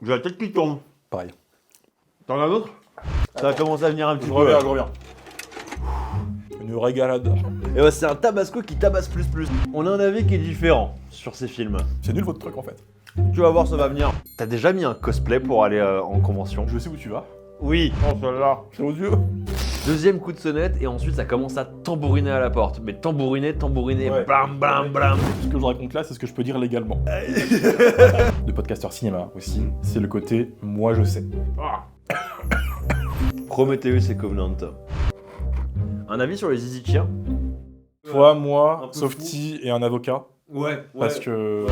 J'ai la tête qui tourne. Pareil. T'en as d'autres? Ça va commencer à venir un petit Je peu. reviens. Une régalade. Et ouais, c'est un tabasco qui tabasse plus. On a un avis qui est différent sur ces films. C'est nul votre truc en fait. Tu vas voir, ça va venir. T'as déjà mis un cosplay pour aller en convention? Je sais où tu vas. Oui. Oh celle-là, c'est aux yeux. Deuxième coup de sonnette et ensuite ça commence à tambouriner à la porte. Mais tambouriner, Ouais. blam. Ce que je raconte là, c'est ce que je peux dire légalement. De podcasteur cinéma aussi, c'est le côté moi je sais. Prometheus et Covenant. Un avis sur les Easy Cheer? Toi, Un moi, peu Softy et un avocat. Ouais. Parce que...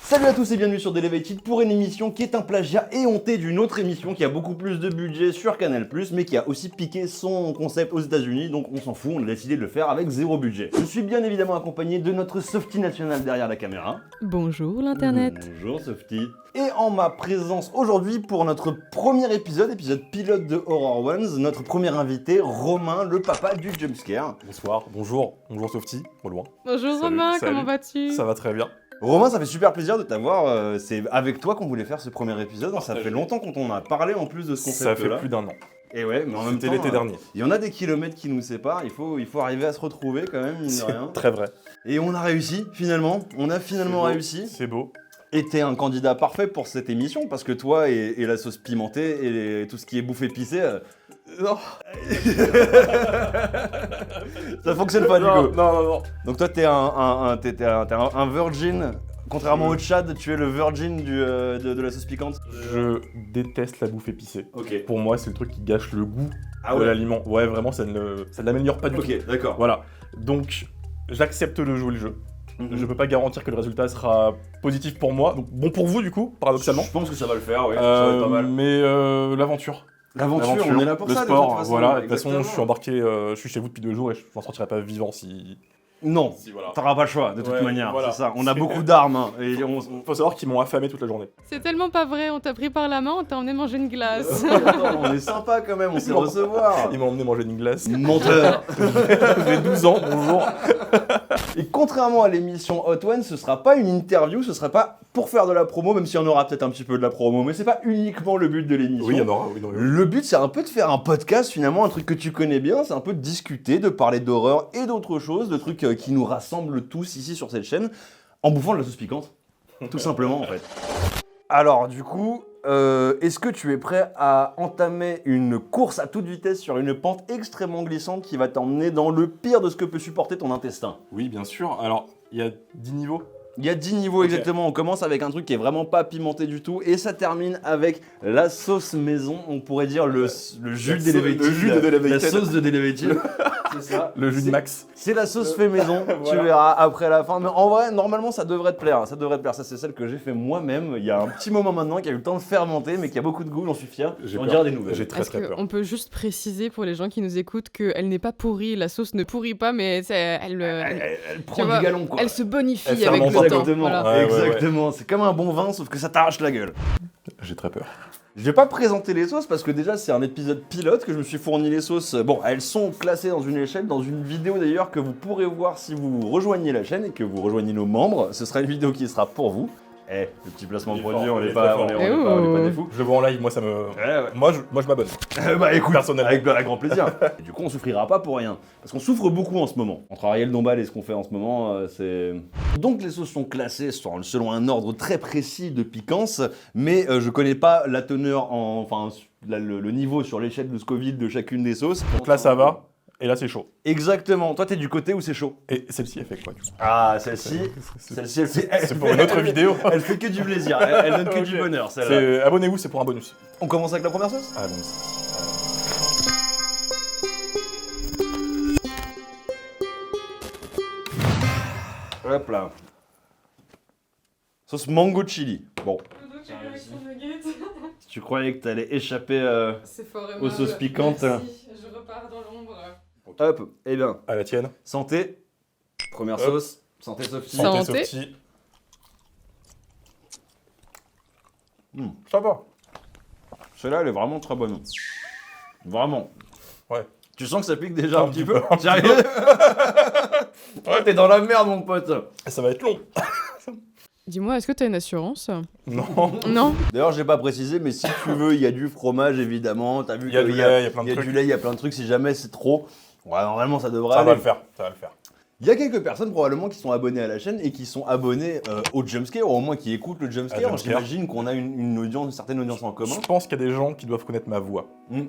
Salut à tous et bienvenue sur Delevated pour une émission qui est un plagiat éhonté d'une autre émission qui a beaucoup plus de budget sur Canal+, mais qui a aussi piqué son concept aux États-Unis, donc on s'en fout, on a décidé de le faire avec zéro budget. Je suis bien évidemment accompagné de notre Softy national derrière la caméra. Bonjour l'internet. Bonjour Softy. Et en ma présence aujourd'hui pour notre premier épisode pilote de Horror Ones, notre premier invité, Romain, le papa du jumpscare. Bonsoir, bonjour Softy, au loin. Bonjour Salut, Romain, salut. comment vas-tu? Ça va très bien. Romain, ça fait super plaisir de t'avoir, c'est avec toi qu'on voulait faire ce premier épisode, ça Partagé. fait longtemps qu'on en a parlé en plus de ce Ça concept-là. fait plus d'un an. Et ouais, mais en même C'était temps, l'été dernier. il y en a des kilomètres qui nous séparent, il faut arriver à se retrouver quand même, mine de C'est rien. très vrai. Et on a réussi, finalement, on a finalement C'est beau, réussi. C'est beau. Et t'es un candidat parfait pour cette émission, parce que toi et la sauce pimentée et tout ce qui est bouffe épicée, non. Ça fonctionne pas du coup. Non. Donc toi t'es un virgin, contrairement au Tchad, tu es le virgin de la sauce piquante. Je déteste la bouffe épicée. Ok. Pour moi, c'est le truc qui gâche le goût Ah de ouais. l'aliment. Ouais, vraiment, ça ne l'améliore pas du tout. Ok, d'accord. Voilà. Donc, j'accepte de jouer le jeu. Mhm. Je peux pas garantir que le résultat sera positif pour moi. Donc, bon pour vous, du coup, paradoxalement. Je pense que ça va le faire, oui. Ça va être pas mal. Mais l'aventure. L'aventure, on est là pour le ça, sport, de toute façon. voilà. De toute façon, Exactement. je suis embarqué, je suis chez vous depuis 2 jours et je m'en sortirai pas vivant si. Non, Si, voilà. t'auras pas le choix, de toute Ouais, manière, voilà. c'est ça. On a C'est- beaucoup d'armes, hein, et Faut savoir qu'ils m'ont affamé toute la journée. C'est tellement pas vrai, on t'a pris par la main, on t'a emmené manger une glace. Attends, on est sympa quand même, on sait recevoir. Ils m'ont emmené manger une glace. Menteur. J'ai 12 ans, bonjour. Et contrairement à l'émission Hot One, ce sera pas une interview, ce sera pas pour faire de la promo, même s'il y en aura peut-être un petit peu de la promo, mais c'est pas uniquement le but de l'émission. Oui, il y en aura, oui, non, oui. Le but, c'est un peu de faire un podcast, finalement, un truc que tu connais bien, c'est un peu de discuter, de parler d'horreur et d'autres choses, de trucs qui nous rassemblent tous ici sur cette chaîne, en bouffant de la sauce piquante, tout simplement, en fait. Alors, du coup, est-ce que tu es prêt à entamer une course à toute vitesse sur une pente extrêmement glissante qui va t'emmener dans le pire de ce que peut supporter ton intestin? Oui, bien sûr. Alors, il y a 10 niveaux. Il y a 10 niveaux Ok. exactement, on commence avec un truc qui est vraiment pas pimenté du tout et ça termine avec la sauce maison, on pourrait dire le jus La d'Elevated. le jus de Delevated. La sauce de Delevated. C'est ça. Le jus de C'est- Max. C'est la sauce fait maison, tu Voilà. verras après la fin. Mais en vrai, normalement, ça devrait te plaire. Ça devrait te plaire. Ça, c'est celle que j'ai fait moi-même. Il y a un petit moment maintenant qui a eu le temps de fermenter, mais qui a beaucoup de goût, j'en suis fier. J'ai On peur. dira des nouvelles. J'ai très Est-ce très peur. qu'on peut juste préciser pour les gens qui nous écoutent qu'elle n'est pas pourrie, la sauce ne pourrit pas, mais Elle prend vois, du galon, quoi. elle se bonifie Elle avec fermente le temps. Exactement. Voilà. Ouais, Exactement. C'est comme un bon vin, sauf que ça t'arrache la gueule. J'ai très peur. Je vais pas présenter les sauces parce que déjà c'est un épisode pilote que je me suis fourni les sauces. Bon, elles sont classées dans une échelle, dans une vidéo d'ailleurs que vous pourrez voir si vous rejoignez la chaîne et que vous rejoignez nos membres. Ce sera une vidéo qui sera pour vous. Eh, le petit placement de Il est produit, fort, on il n'est est pas, très fort. on est pas des fous. Je le vois en live, moi ça me. Ouais. Moi je m'abonne. Bah écoute, Personnellement. avec grand plaisir. Et du coup, on souffrira pas pour rien. Parce qu'on souffre beaucoup en ce moment. Entre Ariel Dombal et ce qu'on fait en ce moment, c'est... Donc les sauces sont classées selon un ordre très précis de piquance, mais je connais pas la teneur, le niveau sur l'échelle de Scoville de chacune des sauces. Donc là ça va, et là c'est chaud. Exactement. Toi, t'es du côté où c'est chaud. Et celle-ci elle fait quoi du coup Ah, celle-ci, elle fait... C'est pour une autre vidéo. Elle fait que du plaisir, elle donne que Ok. du bonheur, celle-là. C'est- Abonnez-vous, c'est pour un bonus. On commence avec la première sauce? Allons-y. Hop là. Sauce mango chili. Bon, si tu croyais que t'allais échapper C'est fort Aux sauces piquantes. Merci, je repars dans l'ombre. hop, eh bien, À la tienne. santé. Première Hop. sauce. Santé Sophie. Santé. Softy. Ça va. Celle-là, elle est vraiment très bonne. Vraiment. Ouais. Tu sens que ça pique déjà un petit peu. Un petit Sérieux? Ouais, t'es dans la merde, mon pote. Ça va être long. Dis-moi, est-ce que t'as une assurance? Non. Non. D'ailleurs, j'ai pas précisé, mais si tu veux, il y a du fromage, évidemment. T'as vu Il y a qu'il du lait, il y a plein de il y a trucs. du lait, il y a plein de trucs. Si jamais c'est trop, ouais, normalement, ça devrait Ça aller. va le faire, ça va le faire. Il y a quelques personnes probablement qui sont abonnées à la chaîne et qui sont abonnées au Jumpscare, ou au moins qui écoutent le Jumpscare. Jumpscare. J'imagine qu'on a une certaine audience en commun. Je pense qu'il y a des gens qui doivent connaître ma voix,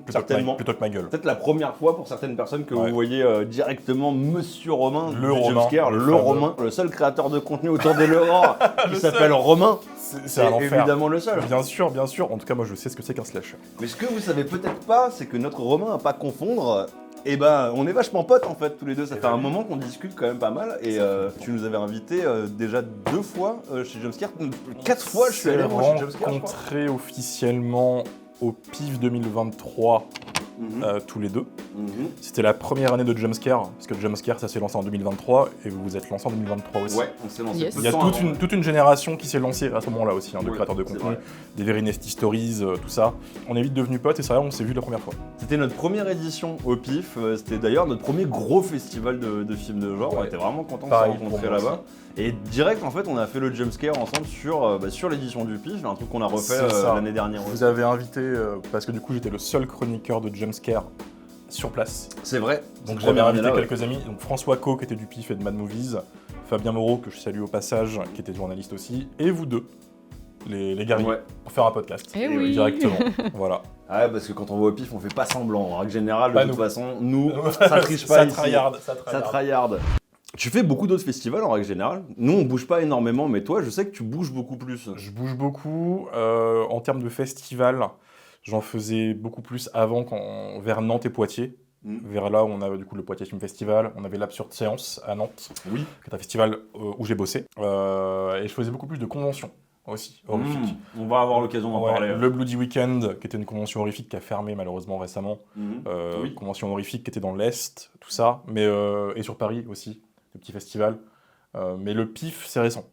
Certainement. plutôt que ma gueule. Peut-être la première fois pour certaines personnes que Ouais. vous voyez directement Monsieur Romain Le du Romain, Jumpscare, le le fameux. Romain, le seul créateur de contenu autour des Leroy qui Le s'appelle seul. Romain. C'est un enfer. évidemment le seul. Bien sûr, bien sûr. En tout cas, moi, je sais ce que c'est qu'un slasher. Mais ce que vous savez peut-être pas, c'est que notre Romain, à pas confondre, eh ben, on est vachement potes en fait tous les deux. Ça Et fait un ben oui. moment qu'on discute quand même pas mal. Et tu nous avais invité déjà 2 fois chez Jumpscare. 4 fois je suis allé moi chez Jumpscare, je crois. rencontrés officiellement au PIF 2023, Mhm. tous les deux. Mhm. C'était la première année de Jumpscare, parce que Jumpscare, ça s'est lancé en 2023, et vous vous êtes lancé en 2023 aussi. Ouais, on s'est lancé. Yes. peu Il y a de temps toute une génération qui s'est lancée à ce moment-là aussi, hein, de Oui, créateurs de c'est contenu, vrai. des Very Nasty Stories, tout ça. On est vite devenus potes, et c'est vrai, on s'est vu la première fois. C'était notre première édition au PIF. C'était d'ailleurs notre premier gros festival de films de genre. Ouais. On était vraiment contents de Pareil se pour rencontrer moi là-bas. Et direct, en fait, on a fait le Jumpscare ensemble sur l'édition du PIF, un truc qu'on a refait C'est ça. l'année dernière. Vous aussi. avez invité, parce que du coup, j'étais le seul chroniqueur de Jumpscare sur place. C'est vrai. Donc Cette j'avais première invité année-là, ouais. quelques amis, donc François Co qui était du PIF et de Mad Movies, Fabien Moreau que je salue au passage, qui était journaliste aussi, et vous deux, les guerriers, Ouais. pour faire un podcast. Eh oui. Directement. Voilà. Ah ouais, parce que quand on va au PIF, on fait pas semblant. En règle générale, de Pas toute nous. façon, nous, ça triche pas Ça ici. tryhard, ça Ça tryhard. Tu fais beaucoup d'autres festivals en règle générale. Nous, on bouge pas énormément, mais toi, je sais que tu bouges beaucoup plus. Je bouge beaucoup. En termes de festival, j'en faisais beaucoup plus avant vers Nantes et Poitiers. Vers là, on a du coup le Poitiers Film Festival, on avait l'Absurde Séance à Nantes, Oui. qui est un festival où j'ai bossé. Et je faisais beaucoup plus de conventions aussi, horrifiques. On va avoir l'occasion d'en Ouais, parler. le Bloody Weekend, qui était une convention horrifique qui a fermé malheureusement récemment. Oui. Convention horrifique qui était dans l'Est, tout ça. Mais, et sur Paris aussi, des petits festivals. Mais le PIF, c'est récent.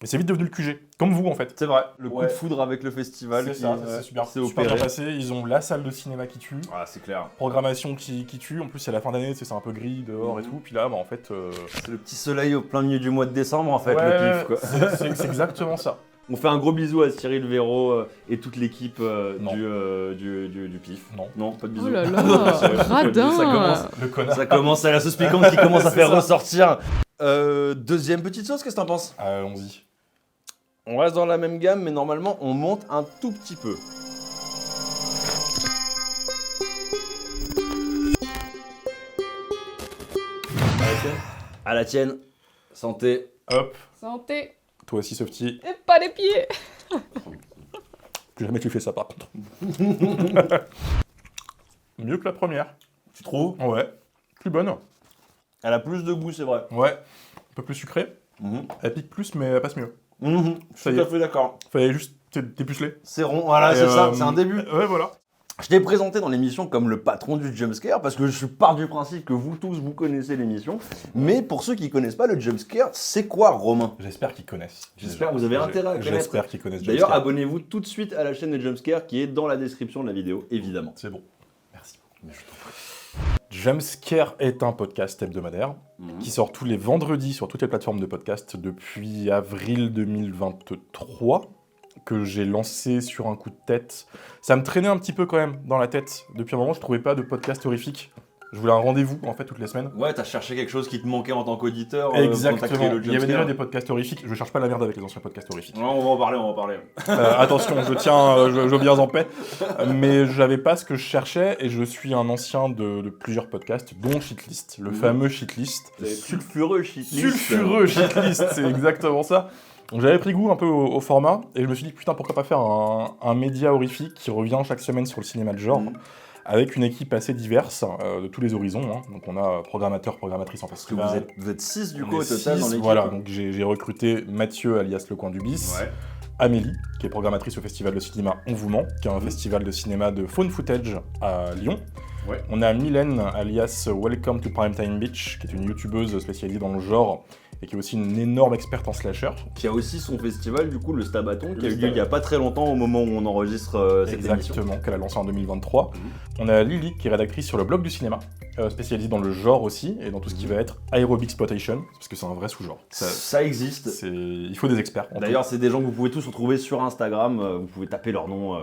Et c'est vite devenu le QG, comme vous en fait. C'est vrai. Le coup Ouais. de foudre avec le festival. C'est qui, ça, ouais, c'est super, c'est super bien opéré. passé. Ils ont la salle de cinéma qui tue, Ah, c'est clair. programmation qui tue. En plus, c'est la fin d'année, c'est un peu gris dehors et tout. Puis là, bah, en fait. C'est le petit soleil au plein milieu du mois de décembre, en fait, ouais, le PIF, quoi. c'est exactement ça. On fait un gros bisou à Cyril Véro et toute l'équipe Non. du PIF. Non. Non, pas de bisous. Oh là là, Ça commence, radin. Le connard. ça commence à la sauce piquante qui commence à C'est faire ça. ressortir. Deuxième petite sauce, qu'est-ce que t'en penses? Allons-y. On reste dans la même gamme, mais normalement, on monte un tout petit peu. À la tienne. Santé. Hop, Santé. toi aussi, Softy. Et pas les pieds. Plus jamais tu fais ça par contre. Mieux que la première. Tu trouves? Ouais. Plus bonne. Elle a plus de goût, c'est vrai. Ouais. Un peu plus sucrée. Elle pique plus, mais elle passe mieux. Ça y Tout à est. fait d'accord. Fallait juste dépuceler. C'est rond, voilà, Et, c'est ça, c'est un début. Ouais, voilà. Je t'ai présenté dans l'émission comme le patron du Jumpscare parce que je pars du principe que vous tous, vous connaissez l'émission. Mais pour ceux qui connaissent pas le Jumpscare, c'est quoi, Romain? J'espère qu'ils connaissent. J'espère que vous avez intérêt à connaître. J'espère qu'ils connaissent. D'ailleurs, Jumpscare. abonnez-vous tout de suite à la chaîne de Jumpscare qui est dans la description de la vidéo, évidemment. C'est bon. Merci. Jumpscare est un podcast hebdomadaire qui sort tous les vendredis sur toutes les plateformes de podcast depuis avril 2023, que j'ai lancé sur un coup de tête. Ça me traînait un petit peu quand même dans la tête. Depuis un moment, je trouvais pas de podcast horrifique. Je voulais un rendez-vous en fait toutes les semaines. Ouais, t'as cherché quelque chose qui te manquait en tant qu'auditeur. Exactement. Le Il y avait déjà Jumpscare. des podcasts horrifiques. Je cherche pas la merde avec les anciens podcasts horrifiques. Ouais, on va en parler, on va en parler. Attention, je tiens, je viens en paix. Mais j'avais pas ce que je cherchais et je suis un ancien de plusieurs podcasts, dont Shitlist, le fameux Shitlist. Sulfureux shitlist. Sulfureux Shitlist, c'est exactement ça. Donc j'avais pris goût un peu au format et je me suis dit putain pourquoi pas faire un média horrifique qui revient chaque semaine sur le cinéma de genre. Avec une équipe assez diverse de tous les horizons. Hein. Donc on a programmateurs, programmatrices en Parce que festival. vous êtes 6 du On coup au est total dans six, l'équipe. voilà, donc j'ai recruté Mathieu alias Le Coin du Bis, Ouais. Amélie, qui est programmatrice au festival de cinéma On vous ment, qui est un festival de cinéma de phone footage à Lyon. Ouais. On a Mylène alias Welcome to Primetime Beach, qui est une youtubeuse spécialisée dans le genre et qui est aussi une énorme experte en slasher. Qui a aussi son festival, du coup, le Stabaton, qui a eu lieu il y a pas très longtemps au moment où on enregistre cette émission. Exactement, qu'elle a lancé en 2023. On a Lily, qui est rédactrice sur le blog du cinéma, spécialisée dans le genre aussi, et dans tout ce qui va être aerobic exploitation, parce que c'est un vrai sous-genre. Ça existe. Il faut des experts. D'ailleurs, c'est des gens que vous pouvez tous retrouver sur Instagram, vous pouvez taper leur nom,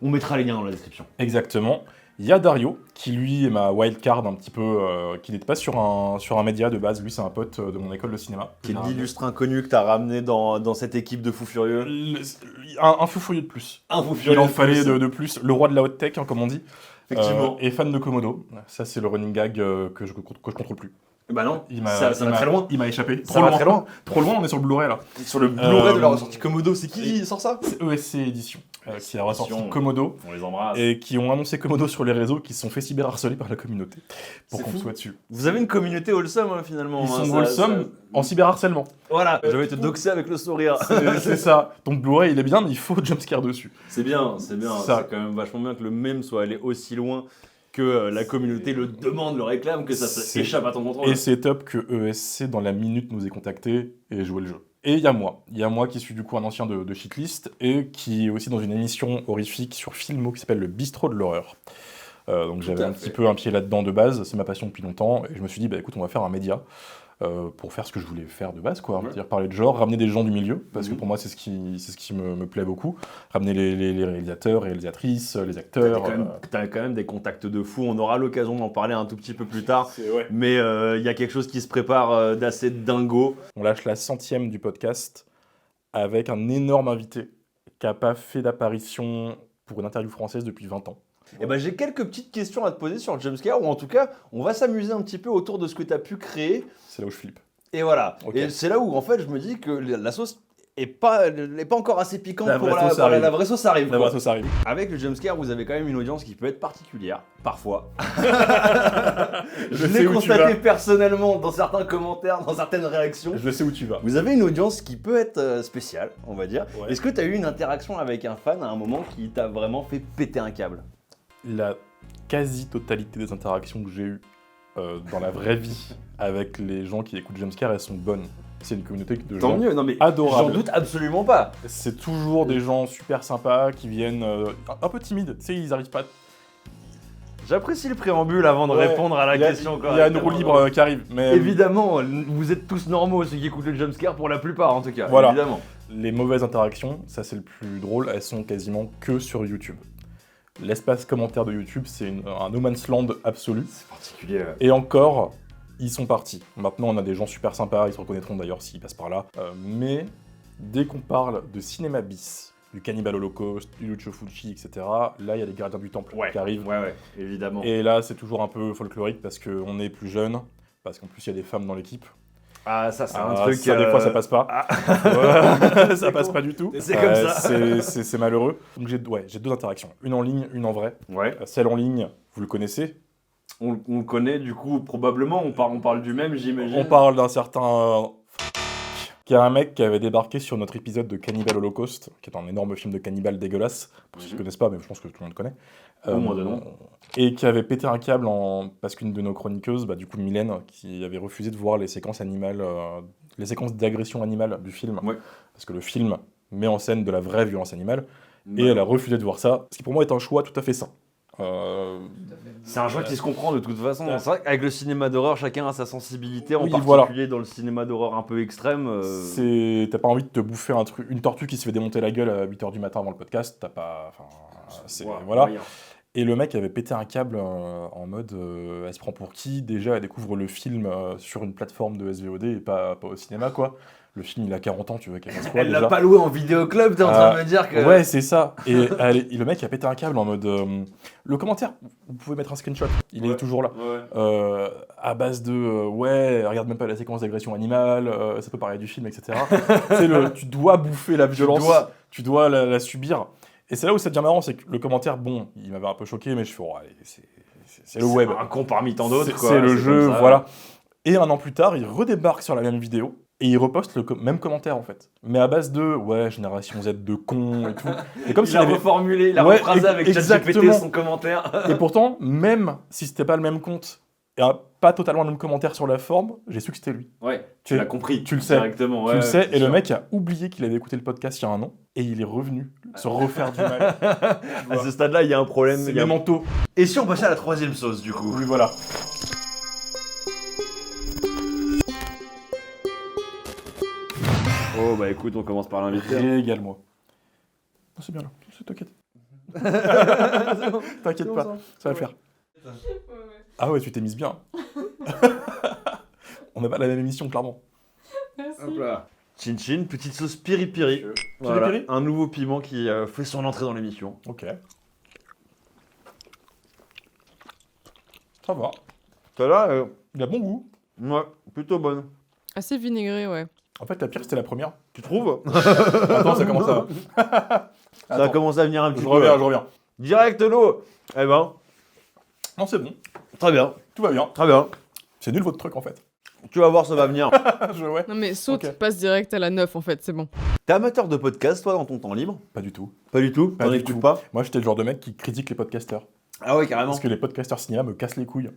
on mettra les liens dans la description. Exactement. Il y a Dario, qui lui est ma wildcard un petit peu, qui n'était pas sur un média de base. Lui, c'est un pote de mon école de cinéma. Qui est l'illustre inconnu que t'as ramené dans cette équipe de fous furieux. Un fou furieux de plus. Un fou furieux. Il en fallait de plus. Le roi de la haute tech, hein, comme on dit. Effectivement. Et fan de Komodo. Ça, c'est le running gag que je contrôle plus. Bah non, ça va très loin. Il m'a échappé. Ça va très loin. Trop loin, on est sur le Blu-ray là. Sur le Blu-ray de la ressortie Komodo, c'est qui sort ça? C'est ESC Édition, qui a ressorti Komodo. On les embrasse. Et qui ont annoncé Komodo sur les réseaux, qui se sont fait cyberharceler par la communauté. Pour qu'on soit dessus. Vous avez une communauté wholesome finalement. Ils sont wholesome en cyberharcèlement. Voilà, je vais te doxer avec le sourire. C'est ça. Donc Blu-ray il est bien, mais il faut jumpscare dessus. C'est bien. C'est quand même vachement bien que le mème soit allé aussi loin que la communauté le demande, le réclame, que ça s'échappe à ton contrôle. Et c'est top que ESC dans la minute nous ait contactés et joué le jeu. Et il y a moi qui suis du coup un ancien de Shitlist et qui est aussi dans une émission horrifique sur Filmo qui s'appelle le Bistrot de l'horreur. Donc j'avais un petit peu un pied là-dedans de base, c'est ma passion depuis longtemps et je me suis dit bah écoute on va faire un média pour faire ce que je voulais faire de base quoi, c'est-à-dire parler de genre, ramener des gens du milieu parce que pour moi c'est ce qui me plaît beaucoup, ramener les réalisateurs, réalisatrices, les acteurs. T'as quand même des contacts de fou, on aura l'occasion d'en parler un tout petit peu plus tard, mais il y a quelque chose qui se prépare d'assez dingo. On lâche la 100e du podcast avec un énorme invité qui n'a pas fait d'apparition pour une interview française depuis 20 ans. Et ben j'ai quelques petites questions à te poser sur le jumpscare, ou en tout cas, on va s'amuser un petit peu autour de ce que tu as pu créer. C'est là où je flippe. Et voilà. Okay. Et c'est là où en fait je me dis que la sauce est pas encore assez piquante pour la vraie sauce arrive. La vraie sauce arrive. Avec le jumpscare, vous avez quand même une audience qui peut être particulière, parfois. Je sais l'ai où tu constaté vas. personnellement dans certains commentaires, dans certaines réactions. Je sais où tu vas. Vous avez une audience qui peut être spéciale, on va dire. Ouais. Est-ce que tu as eu une interaction avec un fan à un moment qui t'a vraiment fait péter un câble? La quasi-totalité des interactions que j'ai eues dans la vraie vie avec les gens qui écoutent Jumpscare, elles sont bonnes. C'est une communauté de gens mieux, non mais adorables. j'en doute absolument pas. C'est toujours des gens super sympas qui viennent un peu timides. Tu sais, ils arrivent pas. J'apprécie le préambule avant de répondre à la question. Il y a une roue libre qui arrive. Mais évidemment, vous êtes tous normaux, ceux qui écoutent le jumpscare pour la plupart en tout cas. Voilà. Évidemment. Les mauvaises interactions, ça c'est le plus drôle, elles sont quasiment que sur YouTube. L'espace commentaire de YouTube, c'est un no man's land absolu. C'est particulier. Et encore, ils sont partis. Maintenant, on a des gens super sympas, ils se reconnaîtront d'ailleurs s'ils passent par là. Mais dès qu'on parle de cinéma bis, du Cannibal Holocaust, du Lucio Fulci, etc., là, il y a les gardiens du temple qui arrivent. Ouais, évidemment. Et là, c'est toujours un peu folklorique parce qu'on est plus jeune, parce qu'en plus, il y a des femmes dans l'équipe. Ah, ça, c'est un truc... Ça, des fois, ça passe pas. Ouais, ça passe pas du tout. C'est comme ça. C'est malheureux. Donc, j'ai deux interactions. Une en ligne, une en vrai. Ouais. Celle en ligne, vous le connaissez. On le connaît, du coup, probablement. On parle du même, j'imagine. On parle d'un certain... qui est un mec qui avait débarqué sur notre épisode de Cannibal Holocaust, qui est un énorme film de cannibale dégueulasse, pour ceux qui ne connaissent pas, mais je pense que tout le monde connaît. Au moins de nom. Et qui avait pété un câble parce qu'une de nos chroniqueuses, du coup Mylène, qui avait refusé de voir les séquences animales, les séquences d'agression animale du film, parce que le film met en scène de la vraie violence animale, et elle a refusé de voir ça, ce qui pour moi est un choix tout à fait sain. C'est un choix qui se comprend de toute façon. C'est vrai qu'avec le cinéma d'horreur, chacun a sa sensibilité, en Oui, particulier dans le cinéma d'horreur un peu extrême. T'as pas envie de te bouffer une tortue qui se fait démonter la gueule à 8h du matin avant le podcast, t'as pas... Voilà. Et le mec avait pété un câble en mode elle se prend pour qui? Déjà, elle découvre le film sur une plateforme de SVOD et pas au cinéma, quoi. Le film, il a 40 ans, tu veux qu'elle fasse quoi? Elle déjà l'a pas loué en vidéoclub, t'es en train de me dire que... Ouais, c'est ça. Et le mec a pété un câble en mode... le commentaire, vous pouvez mettre un screenshot, il est toujours là. À base de... regarde même pas la séquence d'agression animale, ça peut parler du film, etc. Tu dois bouffer la violence, tu dois la subir. Et c'est là où ça devient marrant, c'est que le commentaire, bon, il m'avait un peu choqué, mais je fais, allez, c'est le web. C'est un con parmi tant d'autres, quoi. C'est le jeu, voilà. Et un an plus tard, il redébarque sur la même vidéo, et il reposte le même commentaire, en fait. Mais à base de, génération Z de cons et tout. Et comme il a reformulé, il a rephrasé avec ChatGPT son commentaire. Et pourtant, même si c'était pas le même compte, pas totalement le même commentaire sur la forme, j'ai su que c'était lui. Ouais, Tu tu l'as compris. tu le sais. Directement, ouais. Tu le sais, c'est et le sûr. mec a oublié qu'il avait écouté le podcast il y a un an, et il est revenu se refaire du mal. À ce stade-là, il y a un problème. C'est il y a un- Memento. Et si on passait à la troisième sauce, du coup? Oui, voilà. Oh, bah écoute, on commence par l'invité. Régale-moi. Non, c'est bien là, t'inquiète. T'inquiète pas, ça va le faire. Ah ouais, tu t'es mise bien. On n'a pas la même émission, clairement. Merci. Hop là. Chin Chin, petite sauce piri-piri. Voilà, Piri-piri un nouveau piment qui fait son entrée dans l'émission. Ok. Ça va. Celle-là, Il a bon goût. ouais, plutôt bonne. Assez vinaigré, ouais. En fait, la pire, c'était la première. Tu trouves? Attends, ça commence à... Ça a Attends, commencé à venir un petit je peu. reviens, je reviens. Direct l'eau. Eh ben, Non, c'est bon. très bien, Tout va bien. très bien. C'est nul votre truc, en fait. Tu vas voir, ça va venir. Ouais. Non mais saute, Ok. passe direct à la 9 en fait, c'est bon. T'es amateur de podcast, toi, dans ton temps libre? Pas du tout. Pas du tout. Pas T'en du écoutes tout. pas? Moi, j'étais le genre de mec qui critique les podcasteurs. Ah ouais, carrément. Parce que les podcasteurs cinéma me cassent les couilles.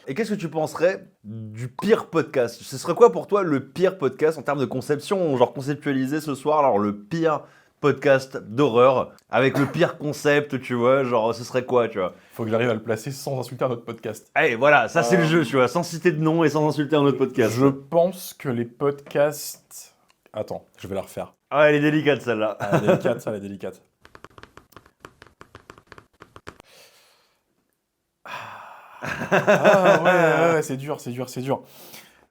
Et qu'est-ce que tu penserais du pire podcast? Ce serait quoi pour toi le pire podcast en termes de conception? Genre conceptualisé ce soir, alors le pire podcast d'horreur avec le pire concept, tu vois, genre ce serait quoi, tu vois? Faut que j'arrive à le placer sans insulter un autre podcast. Allez, voilà, ça c'est le jeu, tu vois, sans citer de nom et sans insulter un autre podcast. Je pense que les podcasts... Attends, je vais la refaire. Ah, elle est délicate celle-là. Elle est délicate, ça, elle est délicate. Ah ouais, c'est dur, c'est dur, c'est dur.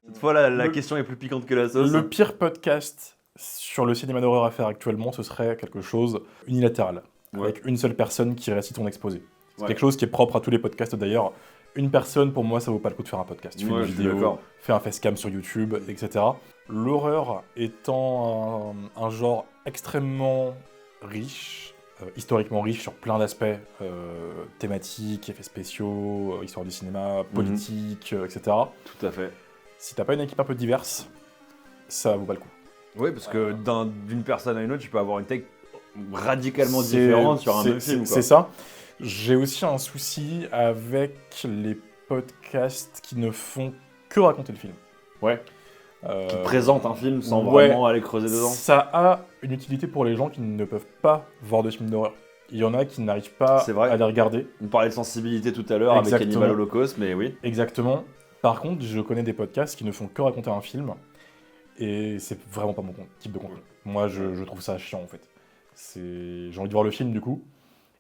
Cette fois, la Le- question est plus piquante que la sauce. Le pire podcast sur le cinéma d'horreur à faire actuellement, ce serait quelque chose unilatéral, Ouais. avec une seule personne qui récite ton exposé. C'est Ouais. quelque chose qui est propre à tous les podcasts d'ailleurs. Une personne, pour moi, ça vaut pas le coup de faire un podcast. Tu fais Ouais, une je suis vidéo, d'accord. fais un facecam sur YouTube, etc. L'horreur étant un genre extrêmement riche, historiquement riche sur plein d'aspects, thématiques, effets spéciaux, histoire du cinéma, politique, etc. Tout à fait. Si t'as pas une équipe un peu diverse, ça vaut pas le coup. Oui, parce que d'une personne à une autre, tu peux avoir une take radicalement C'est- différente sur un c'est- même film. C'est ça. J'ai aussi un souci avec les podcasts qui ne font que raconter le film. Ouais. Euh, Qui présente un film sans ouais. vraiment aller creuser dedans. Ça a une utilité pour les gens qui ne peuvent pas voir de films d'horreur. Il y en a qui n'arrivent pas C'est vrai. à les regarder. On parlait de sensibilité tout à l'heure avec Exactement. Cannibal Holocaust, mais oui. Exactement. Par contre, je connais des podcasts qui ne font que raconter un film. Et c'est vraiment pas mon type de contenu. Moi, je trouve ça chiant en fait. J'ai envie de voir le film du coup.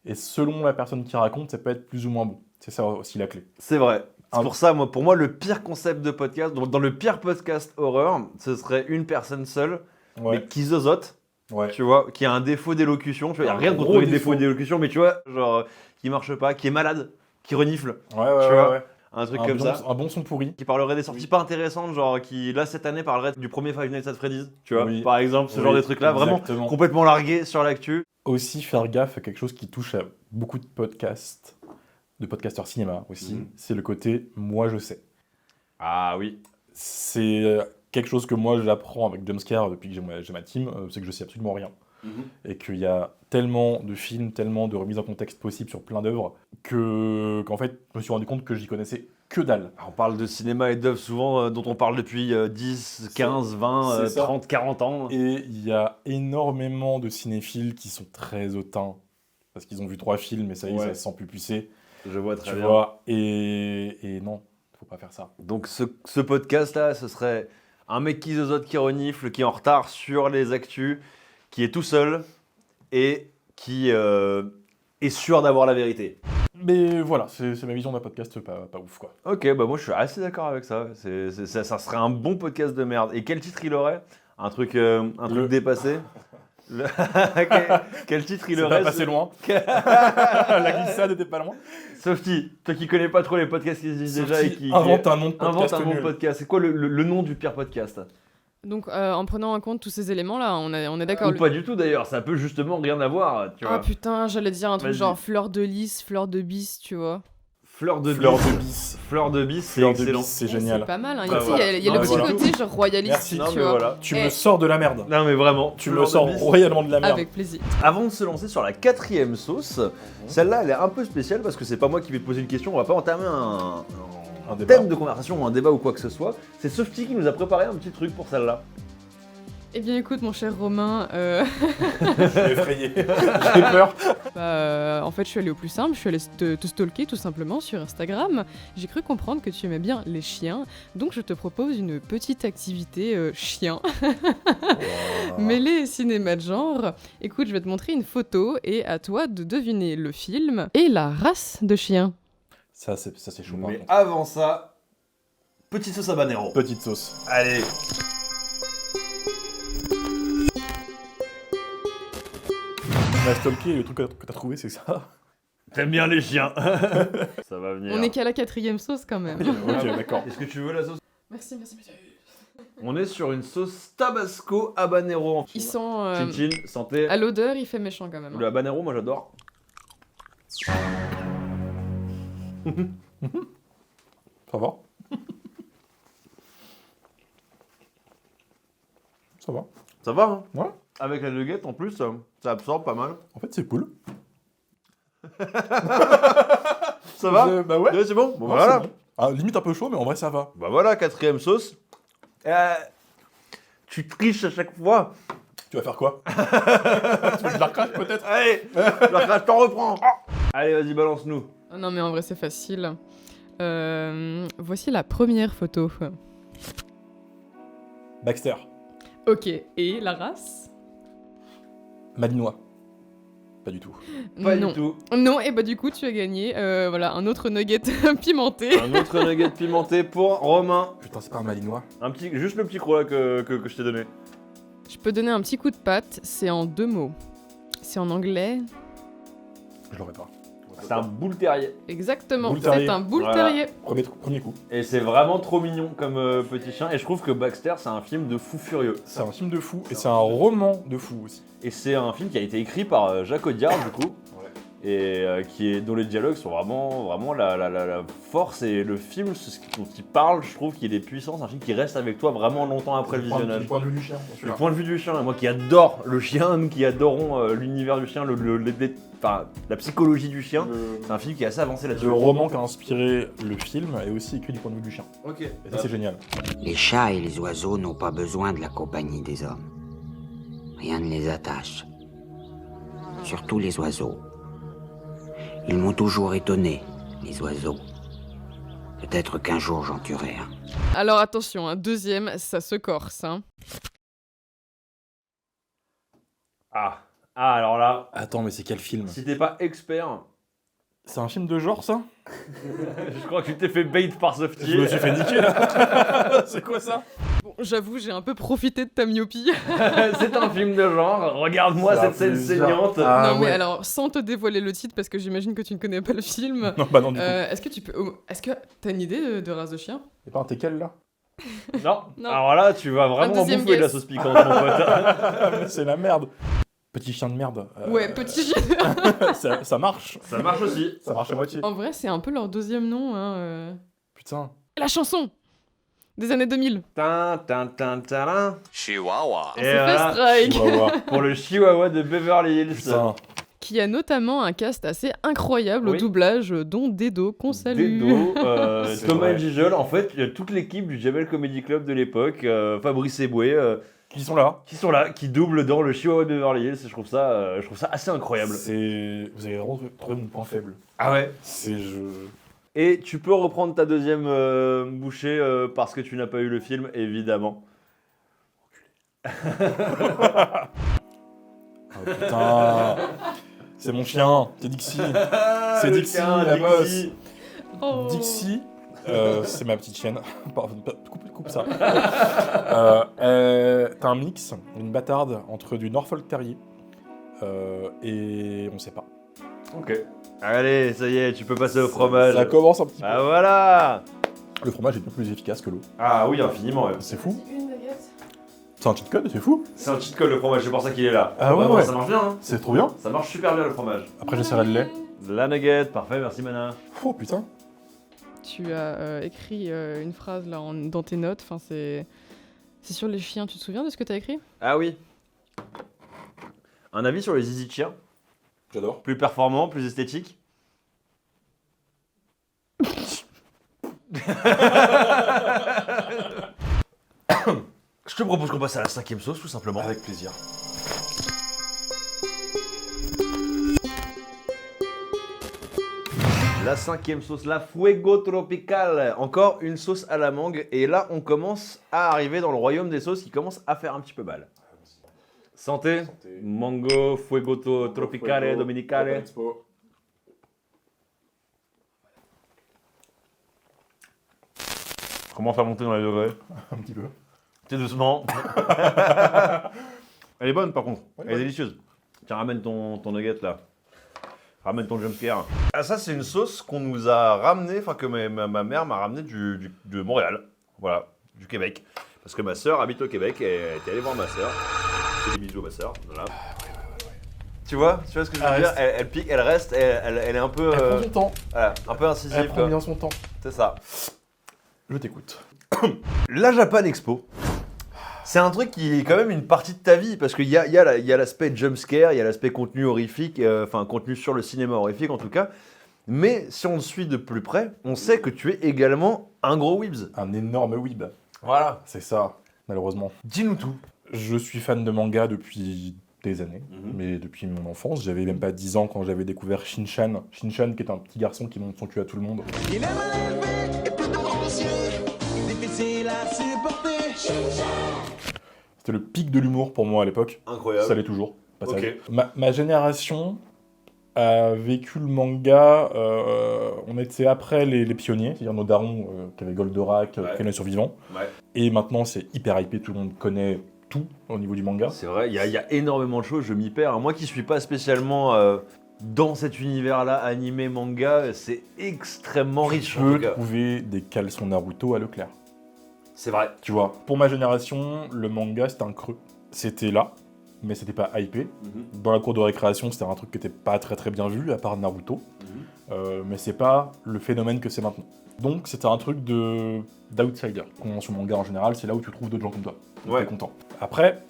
Et selon la personne qui raconte, ça peut être plus ou moins bon. C'est ça aussi la clé. C'est vrai. C'est Un- pour ça, pour moi, le pire concept de podcast, donc dans le pire podcast horreur, ce serait une personne seule, Ouais. mais qui zozote, Ouais. tu vois, qui a un défaut d'élocution. Tu vois, il n'y a Un rien gros contre les défaut. défauts d'élocution, mais tu vois, genre, qui marche pas, qui est malade, qui renifle, Ouais, Tu ouais, vois, ouais. un truc Un comme bon, ça. un bon son pourri. Qui parlerait des sorties pas intéressantes, genre qui, là, cette année, parlerait du premier Five Nights at Freddy's, tu vois, Oui. par exemple, ce Oui, genre de trucs-là, vraiment exactement. complètement largué sur l'actu. Aussi faire gaffe à quelque chose qui touche à beaucoup de podcasts, de podcasteurs cinéma aussi, Mhm. c'est le côté « moi je sais Ah oui. ». C'est quelque chose que moi j'apprends avec Jumpscare depuis que j'ai ma team, c'est que je sais absolument rien. Et qu'il y a tellement de films, tellement de remises en contexte possibles sur plein d'œuvres, qu'en fait je me suis rendu compte que j'y connaissais que dalle. On parle de cinéma et d'œuvres souvent dont on parle depuis 10, 15, 20, c'est ça. 30, 40 ans. Et il y a énormément de cinéphiles qui sont très hautains, parce qu'ils ont vu 3 films et ça y est, Ouais. ça se sent plus poussé. Je vois très Tu bien. vois, et non, faut pas faire ça. Donc ce podcast-là, ce serait un mec qui zozote, qui renifle, qui est en retard sur les actus, qui est tout seul et qui est sûr d'avoir la vérité. Mais voilà, c'est ma vision d'un podcast pas ouf quoi. Ok, bah moi je suis assez d'accord avec ça. Ça serait un bon podcast de merde. Et quel titre il aurait? Un truc dépassé? Quel titre il C'est aurait? pas passé loin. La glissade était pas loin. Sophie, toi qui connais pas trop les podcasts qui existent déjà et qui invente un nom de invente podcast un bon nul. podcast. C'est quoi le nom du pire podcast? Donc en prenant en compte tous ces éléments-là, on est d'accord. Ou pas du tout d'ailleurs, ça peut justement rien avoir, tu Ah vois. putain, j'allais dire un truc Vas-y. genre fleur de lys, fleur de bis, tu vois. Fleur de Fleur bis. de bis. Fleur de bis, c'est Fleur de excellent. bis, c'est C'est génial. pas mal, hein. Bah, Tu sais, voilà. il y a Non, le petit voilà. côté genre royaliste, Merci. Non, tu mais vois. voilà. Tu Eh. me sors de la merde. Non mais vraiment, Tu fleur me de sors bis. royalement de la merde. Avec plaisir. Avant de se lancer sur la 4e sauce, celle-là elle est un peu spéciale parce que c'est pas moi qui vais te poser une question, on va pas entamer Un débat. thème de conversation ou un débat ou quoi que ce soit, c'est Softy qui nous a préparé un petit truc pour celle-là. Eh bien écoute mon cher Romain, Je suis effrayé. J'ai peur. en fait je suis allée au plus simple, je suis allée te stalker tout simplement sur Instagram. J'ai cru comprendre que tu aimais bien les chiens, donc je te propose une petite activité chien, mêlée et cinéma de genre. Écoute, je vais te montrer une photo et à toi de deviner le film et la race de chien. Ça, c'est chaud. par Mais contre. avant ça, petite sauce habanero. Petite sauce. Allez. On a stalké et le truc que t'as trouvé, c'est ça. T'aimes bien les chiens. Ça va venir. On est qu'à la 4e sauce quand même. Ok, d'accord. Est-ce que tu veux la sauce? Merci, merci, monsieur. On est sur une sauce tabasco habanero. Il sent... Chin chin, santé. à l'odeur, il fait méchant quand même. Le habanero, moi j'adore. Ça va. Ça va. Ça va, hein? Ouais. Avec la nuggette en plus, ça absorbe pas mal. En fait, c'est cool. Ça va? Bah ouais. Ouais, c'est bon? Bon, Ouais, voilà. c'est bon. Ah, limite un peu chaud, mais en vrai, ça va. Bah voilà, 4e sauce. Tu triches à chaque fois. Tu vas faire quoi? Tu veux que je la recrache peut-être? Allez, je t'en reprends. Allez, vas-y, balance-nous. Ah non mais en vrai c'est facile. Voici la première photo. Baxter. Ok, et la race? Malinois. Pas du tout. Pas Non. du tout. Non, et bah du coup tu as gagné voilà, un autre nugget pimenté. Un autre nugget pimenté pour Romain. Putain, c'est pas un Malinois. Juste le petit croix là que je t'ai donné. Je peux donner un petit coup de patte, c'est en 2 mots. C'est en anglais. Je l'aurais pas. C'est un boule terrier. Exactement, Boule c'est terrier. un boule Voilà. terrier. Premier coup. Et c'est vraiment trop mignon comme petit chien. Et je trouve que Baxter, c'est un film de fou furieux. C'est un film de fou et c'est un roman de fou aussi. Et c'est un film qui a été écrit par Jacques Audiard, du coup. Et dont les dialogues sont vraiment la force. Et le film, ce dont il parle, je trouve qu'il est puissant. C'est un film qui reste avec toi vraiment longtemps après le visionnage. Du point de vue du chien. Du point de vue du chien, et moi qui adore le chien, nous qui adorons l'univers du chien, la psychologie du chien, c'est un film qui est assez avancé là-dessus. Le roman qui a inspiré le film est aussi écrit du point de vue du chien. Ok. Et ça, c'est génial. Les chats et les oiseaux n'ont pas besoin de la compagnie des hommes. Rien ne les attache. Surtout les oiseaux. Ils m'ont toujours étonné, les oiseaux. Peut-être qu'un jour j'en tuerai un. Alors attention, un deuxième, ça se corse. Hein. Ah, alors là, Attends, mais c'est quel film? si t'es pas expert, C'est un film de genre, ça? je crois que tu t'es fait bait par Softy. Je me suis fait niquer, là. C'est quoi ça? Bon, j'avoue, j'ai un peu profité de ta myopie. C'est un film de genre, regarde-moi cette scène saignante. Ah, non mais ouais. alors, sans te dévoiler le titre, parce que j'imagine que tu ne connais pas le film, Non, bah non, du coup. est-ce que t'as une idée de race de chien? Y'a pas un teckel, là? Non. Non. Alors là, tu vas vraiment deuxième bouffer de la guess. sauce piquante, mon pote. C'est la merde. Petit chien de merde. Ouais, petit chien. Ça marche. Ça marche aussi. Ça marche à moitié. En vrai, c'est un peu leur deuxième nom. Hein, Putain. La chanson des années 2000. Tin, tin, tin, tin. Chihuahua. Et C'est voilà, Strike. Chihuahua. pour le Chihuahua de Beverly Hills. Putain. Qui a notamment un cast assez incroyable Oui. au doublage, dont Dedo, qu'on salue. Dedo, C'est Thomas vrai. et Gijol, en fait, il y a toute l'équipe du Jamel Comedy Club de l'époque, Fabrice Eboué, Qui sont là? qui sont là, qui doublent dans le Chihuahua de Beverly Hills. Et je trouve ça assez incroyable. C'est. Vous avez vraiment trouvé mon point faible. Ah ouais. C'est. Et tu peux reprendre ta deuxième bouchée parce que tu n'as pas eu le film, évidemment. Oh putain. C'est mon chien. C'est Dixie. C'est Le Dixie, chien, la Dixie. Oh. Dixie. C'est ma petite chienne. Pardon, coupe ça. T'as un mix, une bâtarde entre du Norfolk Terrier et on sait pas. Ok. Allez, ça y est, tu peux passer au fromage. Ça commence un petit peu. Ah voilà. Le fromage est bien plus efficace que l'eau. Ah oui, infiniment. Ouais. C'est fou. C'est un cheat code, c'est fou. C'est un cheat code le fromage, c'est pour ça qu'il est là. Ah ouais, Vraiment, ouais. Ça marche bien, hein. C'est trop bien. Ça marche super bien le fromage. Après, j'essaierai le lait. La nugget, parfait, merci Mana. Oh putain. Tu as écrit une phrase là dans tes notes. Enfin, c'est sur les chiens. Tu te souviens de ce que tu as écrit? Ah oui. Un avis sur les zizi de chien? J'adore. Plus performant, plus esthétique? Je te propose qu'on passe à la 5e sauce, tout simplement. Avec plaisir. La 5e sauce, la Fuego Tropical. Encore une sauce à la mangue. Et là, on commence à arriver dans le royaume des sauces qui commence à faire un petit peu mal. Santé. Santé. Mango, Fuego Tropicale, Dominicale. Commence à monter dans les degrés. Un petit peu. C'est doucement. Elle est bonne par contre. Ouais, Elle est ouais. délicieuse. Tiens, ramène ton nugget là. Ramène ton jumpscare. Ah, ça, c'est une sauce qu'on nous a ramenée, enfin que ma mère m'a ramenée de Montréal. Voilà, du Québec. Parce que ma sœur habite au Québec et elle était allée voir ma sœur. Je fais des bisous à ma sœur. Voilà. Tu vois ce que je veux Elle dire? reste. Elle pique, elle reste, elle est un peu. Elle prend son temps. Voilà, un peu incisive. Elle prend quoi. bien son temps. C'est ça. Je t'écoute. La Japan Expo, c'est un truc qui est quand même une partie de ta vie parce qu'il y a l'aspect jumpscare, il y a l'aspect contenu horrifique, enfin contenu sur le cinéma horrifique en tout cas. Mais si on le suit de plus près, on sait que tu es également un gros weebs. Un énorme weeb. Voilà. C'est ça, malheureusement. Dis-nous tout. Je suis fan de manga depuis des années, Mhm. mais depuis mon enfance. J'avais même pas 10 ans quand j'avais découvert Shin-Chan. Shin-Chan qui est un petit garçon qui montre son cul à tout le monde. Il aime l'élever et plutôt ambitieux, difficile à supporter. C'était le pic de l'humour pour moi à l'époque. Incroyable. Ça l'est toujours. Passage. Ok. Ma génération a vécu le manga, on était après les pionniers, c'est-à-dire nos darons qui avaient Goldorak, Ouais. Kennen Survivant. Ouais. Et maintenant c'est hyper hypé, tout le monde connaît tout au niveau du manga. C'est vrai, il y a énormément de choses, je m'y perds. Moi qui suis pas spécialement dans cet univers-là, animé, manga, c'est extrêmement riche Tu en tout peux cas. trouver des caleçons Naruto à Leclerc. C'est vrai. Tu vois, pour ma génération, le manga c'était un creux. C'était là, mais c'était pas hypé. Dans la cour de récréation, c'était un truc qui était pas très bien vu, à part Naruto. Mais c'est pas le phénomène que c'est maintenant. Donc c'était un truc d'outsider. Convention manga en général, c'est là où tu trouves d'autres gens comme toi. Donc Ouais. t'es content. Après,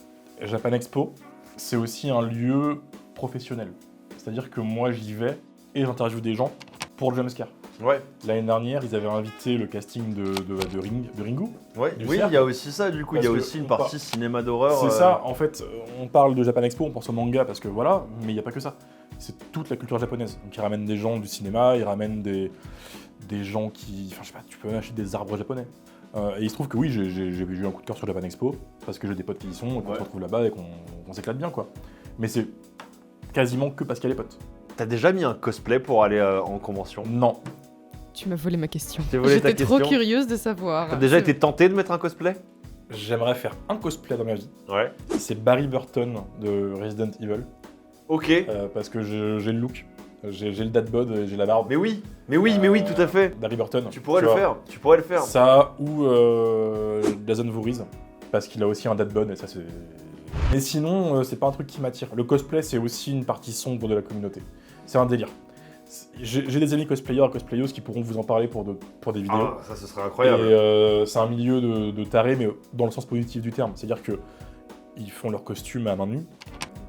Japan Expo, c'est aussi un lieu professionnel. C'est-à-dire que moi j'y vais et j'interviewe des gens pour le jumpscare. Ouais. L'année dernière, ils avaient invité le casting de Ringu. Ouais. Du Oui, cercle. il y a aussi ça du coup, il y a Parce que aussi une on partie cinéma d'horreur. C'est ça, en fait, on parle de Japan Expo, on pense au manga parce que voilà, mais il n'y a pas que ça. C'est toute la culture japonaise. Donc ils ramènent des gens du cinéma, ils ramènent des gens qui. Enfin, je sais pas, tu peux même acheter des arbres japonais. Et il se trouve que oui, j'ai eu un coup de cœur sur Japan Expo parce que j'ai des potes qui y sont et qu'on Ouais. se retrouve là-bas et qu'on s'éclate bien, quoi. Mais c'est quasiment que parce qu'il y a les potes. T'as déjà mis un cosplay pour aller en convention? Non, Tu m'as volé ma question. T'as volé ta J'étais trop question curieuse de savoir. T'as déjà C'est- été tenté de mettre un cosplay? j'aimerais faire un cosplay dans ma vie. Ouais. C'est Barry Burton de Resident Evil Ok. parce que j'ai le look, j'ai le dad bod, et j'ai la barbe. Mais oui, tout à fait. Barry Burton. Tu pourrais le vois. faire, tu pourrais le faire. Ça ou Jason Voorhees, parce qu'il a aussi un dad bod et ça c'est. Mais sinon, c'est pas un truc qui m'attire. Le cosplay, c'est aussi une partie sombre de la communauté. C'est un délire. J'ai des amis cosplayers et cosplayeuses qui pourront vous en parler pour des vidéos. Ah, ça ce serait Et incroyable. c'est un milieu de tarés, mais dans le sens positif du terme. C'est-à-dire que ils font leurs costumes à main nue,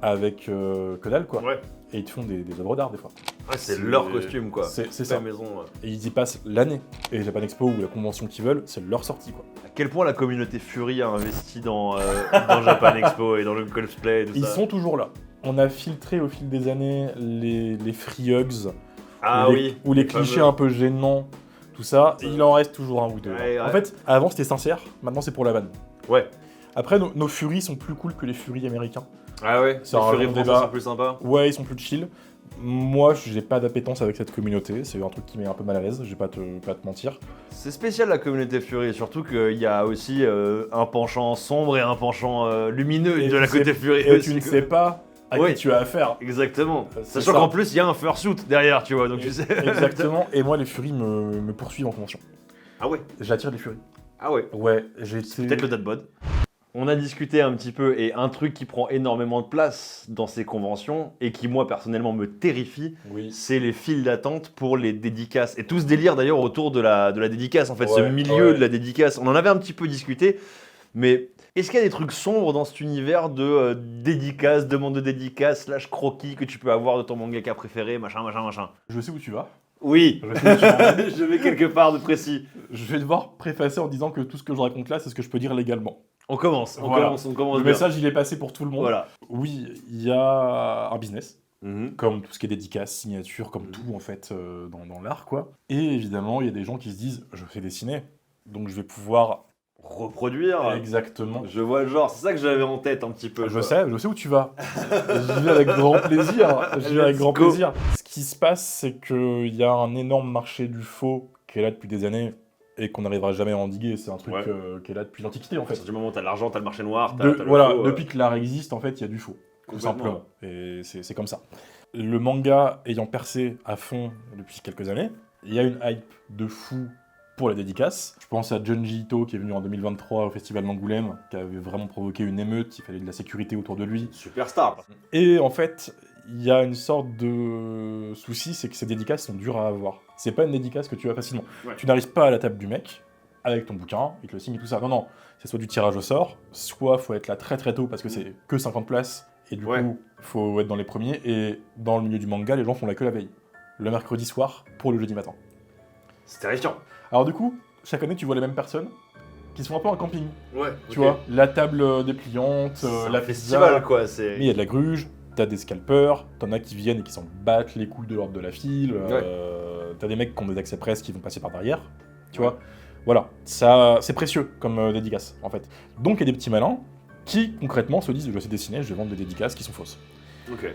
avec que dalle, quoi. Ouais. Et ils te font des œuvres d'art, des fois. Ouais, c'est c'est- leur costume quoi. C'est Fait ça. maison. Et ils y passent l'année. Et Japan Expo ou la convention qu'ils veulent, c'est leur sortie, quoi. À quel point la communauté Fury a investi dans Japan Expo et dans le cosplay et tout Ils ça. sont toujours là. On a filtré au fil des années les free hugs, Ah ou les, oui. ou les les clichés fameux. un peu gênants, tout ça. Ça. Il en reste toujours un ou deux. Ouais, ouais. En fait, avant c'était sincère, maintenant c'est pour la vanne. Ouais. Après, nos Fury sont plus cool que les Fury américains. Ah ouais. C'est Les un Fury long français débat. sont plus sympas. Ouais, ils sont plus chill. Moi, j'ai pas d'appétence avec cette communauté. C'est un truc qui m'est un peu mal à l'aise, je vais pas te mentir. C'est spécial la communauté Fury, surtout qu'il y a aussi un penchant sombre et un penchant lumineux Et de la tu côté sais- Fury. Et aussi, tu ne quoi. sais pas à Ouais. qui tu as affaire. Exactement. C'est Sachant ça. qu'en plus il y a un fursuit derrière, tu vois, donc tu sais. Exactement. Et moi, les Fury me poursuivent en convention. Ah ouais. J'attire les Fury. Ah ouais. Ouais, j'ai été. Peut-être le dad bod. On a discuté un petit peu et un truc qui prend énormément de place dans ces conventions et qui moi personnellement me terrifie, Oui. c'est les files d'attente pour les dédicaces. Et tout ce délire d'ailleurs autour de la dédicace, en fait, ce Ouais, milieu ouais. de la dédicace. On en avait un petit peu discuté, mais est-ce qu'il y a des trucs sombres dans cet univers de dédicace, demande de dédicace, slash croquis que tu peux avoir de ton mangaka préféré, machin. Je sais où tu vas. Oui, Je sais où tu vas en venir. je vais quelque part de précis. Je vais devoir préfacer en disant que tout ce que je raconte là, c'est ce que je peux dire légalement. On commence, Voilà. on commence Le bien. message, il est passé pour tout le monde. Voilà. Oui, il y a un business, Mhm. comme tout ce qui est dédicace, signature, comme tout en fait dans l'art, quoi. Et évidemment, il y a des gens qui se disent, je sais dessiner, donc je vais pouvoir Reproduire. exactement. Je vois le genre, c'est ça que j'avais en tête un petit peu. Je sais où tu vas. J'y vais avec grand plaisir. J'y vais avec grand Let's go. plaisir. Ce qui se passe, c'est qu'il y a un énorme marché du faux qui est là depuis des années et qu'on n'arrivera jamais à endiguer. C'est un truc Ouais. qui est là depuis l'Antiquité, en À fait. partir du moment où t'as de l'argent, t'as le marché noir, De- t'as le voilà, faux, depuis que l'art existe, en fait, il y a du faux, tout Complètement. simplement. Et c'est comme ça. Le manga ayant percé à fond depuis quelques années, il y a une hype de fou pour les dédicaces. Je pense à Junji Ito qui est venu en 2023 au Festival d'Angoulême, qui avait vraiment provoqué une émeute, il fallait de la sécurité autour de lui. Superstar. Et en fait, il y a une sorte de souci, c'est que ces dédicaces sont dures à avoir. C'est pas une dédicace que tu as facilement. Ouais. Tu n'arrives pas à la table du mec avec ton bouquin, il te le signe et tout ça. Non, non, c'est soit du tirage au sort, soit faut être là très très tôt parce que c'est que 50 places et du Ouais. coup, faut être dans les premiers. Et dans le milieu du manga, les gens font la queue la veille, le mercredi soir pour le jeudi matin. C'est terrifiant. Alors du coup, chaque année, tu vois les mêmes personnes qui sont un peu en camping. Ouais. Tu vois, la table dépliante, C'est la un pizza. festival quoi, c'est. Mais il y a de la gruge, t'as des scalpers, t'en as qui viennent et qui s'en battent les couilles de l'ordre de la file, t'as des mecs qui ont des accès presse qui vont passer par derrière, tu vois. Voilà, ça, c'est précieux comme dédicace, en fait. Donc il y a des petits malins qui, concrètement, se disent « je sais dessiner, je vais vendre des dédicaces qui sont fausses Ok. ».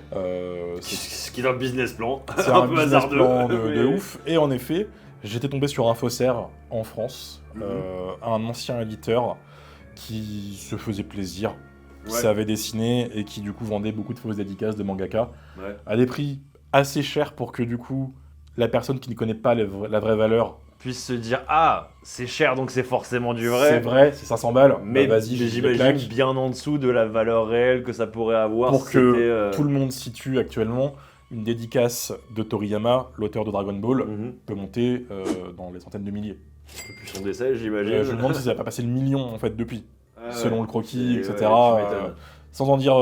C'est Ce qui est dans le business plan. c'est un peu business hasardeux. plan de mais- ouf. Et en effet, j'étais tombé sur un faussaire en France, un ancien éditeur qui se faisait plaisir, qui Ouais. savait dessiner et qui du coup vendait beaucoup de fausses dédicaces de mangaka Ouais. à des prix assez chers pour que du coup la personne qui ne connaît pas la vraie valeur, Puisse se dire ah c'est cher donc c'est forcément du c'est vrai. vrai, c'est 500 balles, Mais bah, vas-y, je les j'imagine claque. bien en dessous de la valeur réelle que ça pourrait avoir. Pour si que c'était, tout le monde situe actuellement, une dédicace de Toriyama, l'auteur de Dragon Ball, Mhm. peut monter dans les centaines de milliers. Depuis son décès j'imagine. Je me demande si ça n'a pas passé le million en fait depuis. Ah, Selon ouais. le croquis, Et etc. ouais, tu m'étonnes. Sans en dire.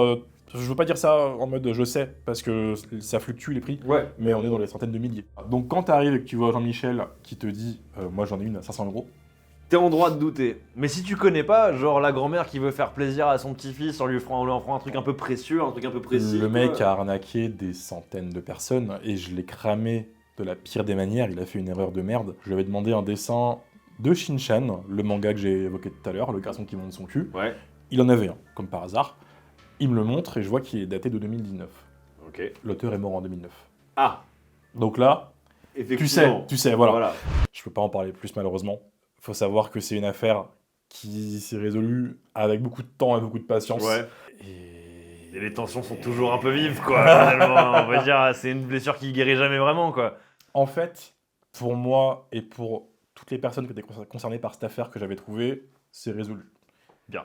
Je veux pas dire ça en mode je sais, parce que ça fluctue les prix, Ouais. mais on est dans les centaines de milliers. Donc quand t'arrives et que tu vois Jean-Michel qui te dit moi j'en ai une à 500 €, T'es en droit de douter. Mais si tu connais pas, genre la grand-mère qui veut faire plaisir à son petit-fils en lui offrant un truc un peu précieux, un truc un peu précis. le quoi. mec a arnaqué des centaines de personnes et je l'ai cramé de la pire des manières, il a fait une erreur de merde. Je lui avais demandé un dessin de Shin-Chan, le manga que j'ai évoqué tout à l'heure, le garçon qui monte son cul. Ouais. Il en avait un, comme par hasard. Il me le montre et je vois qu'il est daté de 2019. Ok. L'auteur est mort en 2009. Ah. Donc là, Effectivement. tu sais, voilà. Je peux pas en parler plus malheureusement. Faut savoir que c'est une affaire qui s'est résolue avec beaucoup de temps et beaucoup de patience. Ouais. Et... Et les tensions sont toujours un peu vives, quoi. Finalement, on va dire, c'est une blessure qui guérit jamais vraiment, quoi. En fait, pour moi et pour toutes les personnes qui étaient concernées par cette affaire que j'avais trouvée, c'est résolu. Bien.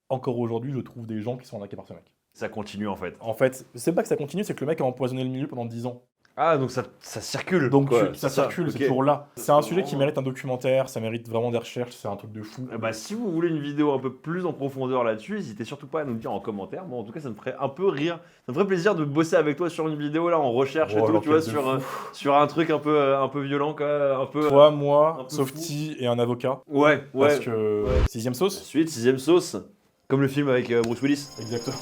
Encore aujourd'hui, je trouve des gens qui sont arnaqués par ce mec. Ça continue en fait. En fait, c'est pas que ça continue, c'est que le mec a empoisonné le milieu pendant 10 ans. Ah, donc ça circule. Donc quoi. ça C'est circule, ok. c'est toujours là. C'est un sujet qui vraiment- mérite un documentaire, ça mérite vraiment des recherches, c'est un truc de fou. Bah, si vous voulez une vidéo un peu plus en profondeur là-dessus, n'hésitez surtout pas à nous le dire en commentaire. Moi, en tout cas, ça me ferait un peu rire. Ça me ferait plaisir de bosser avec toi sur une vidéo là en recherche et Oh, tout, tu vois, l'enquête de sur un truc un peu violent, quoi. Un peu. Toi, un moi, peu Softy et un avocat. Ouais, ouais. Parce que sixième sauce. Ensuite, sixième sauce. Comme le film avec Bruce Willis. Exactement.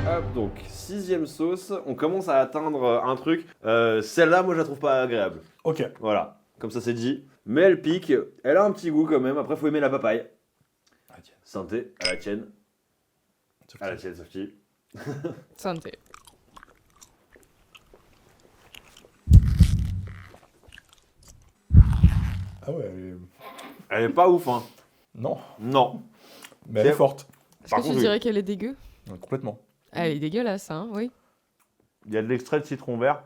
Hop, donc sixième sauce, on commence à atteindre un truc. Celle-là, moi, je la trouve pas agréable. Ok. Voilà, comme ça c'est dit. Mais elle pique, elle a un petit goût quand même. Après, faut aimer la papaye. Ah, tiens. Santé, à la tienne. Softy. À la tienne, Sophie. Santé. Ah ouais, Elle est pas ouf, hein. non, Non. mais elle est C'est- forte. Est-ce Par que tu contre, dirais qu'elle est dégueu? Complètement. Elle est dégueulasse, hein, oui. il y a de l'extrait de citron vert.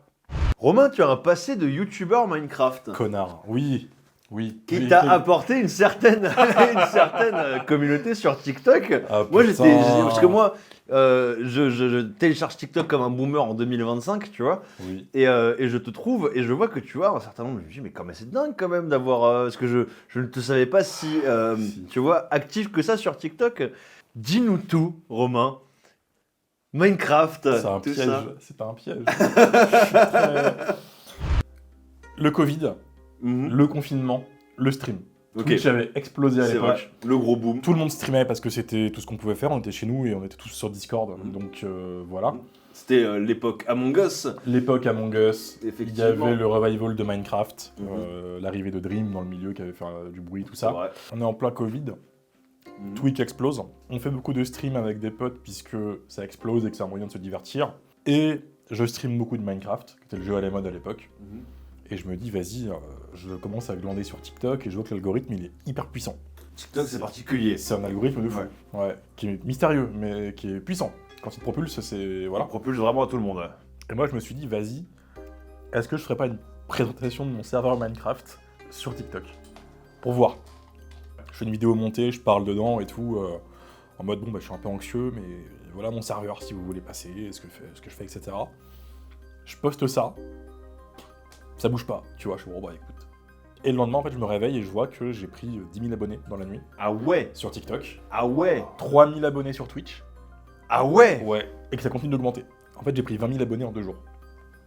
Romain, tu as un passé de youtubeur Minecraft. Connard. Oui. Oui. Qui Oui. t'a apporté une certaine, une certaine communauté sur TikTok. Ah, Moi, putain. parce que moi, je télécharge TikTok comme un boomer en 2025, tu vois. Oui. Et je te trouve, et je vois que tu as un certain nombre. Je me dis, mais quand même, c'est dingue quand même d'avoir. Parce que je ne te savais pas si, Si. tu vois, actif que ça sur TikTok. Dis-nous tout, Romain. Minecraft, C'est un tout piège, ça. c'est pas un piège. Je suis très- Le Covid, Mhm. le confinement, le stream. Ok, Twitch avait explosé à c'est l'époque. vrai. Le gros boom. Tout le monde streamait parce que c'était tout ce qu'on pouvait faire. On était chez nous et on était tous sur Discord. Mhm. Donc voilà. C'était l'époque Among Us. L'époque Among Us, il y Effectivement. avait le revival de Minecraft, Mhm. l'arrivée de Dream dans le milieu qui avait fait du bruit, tout C'est ça. vrai. On est en plein Covid. Mhm. Twitch explose. On fait beaucoup de streams avec des potes puisque ça explose et que c'est un moyen de se divertir. Et je stream beaucoup de Minecraft, qui était le jeu à la mode à l'époque. Mhm. Et je me dis, vas-y, je commence à glander sur TikTok et je vois que l'algorithme il est hyper puissant. TikTok, c'est particulier. C'est un algorithme de fou. Ouais, qui est mystérieux, mais qui est puissant. Quand il te propulse, c'est. On Voilà. propulse vraiment à tout le monde. Et moi, je me suis dit, vas-y, est-ce que je ferais pas une présentation de mon serveur Minecraft sur TikTok pour voir. Je fais une vidéo montée, je parle dedans et tout, en mode bon, bah, je suis un peu anxieux, mais voilà mon serveur si vous voulez passer, ce que je fais, etc. Je poste ça, ça bouge pas, tu vois, je suis bon, bah écoute. Et le lendemain, en fait, je me réveille et je vois que j'ai pris 10 000 abonnés dans la nuit Ah ouais. sur TikTok, Ah ouais. 3 000 abonnés sur Twitch, Ah ouais. ouais, et que ça continue d'augmenter. En fait, j'ai pris 20 000 abonnés en 2 jours.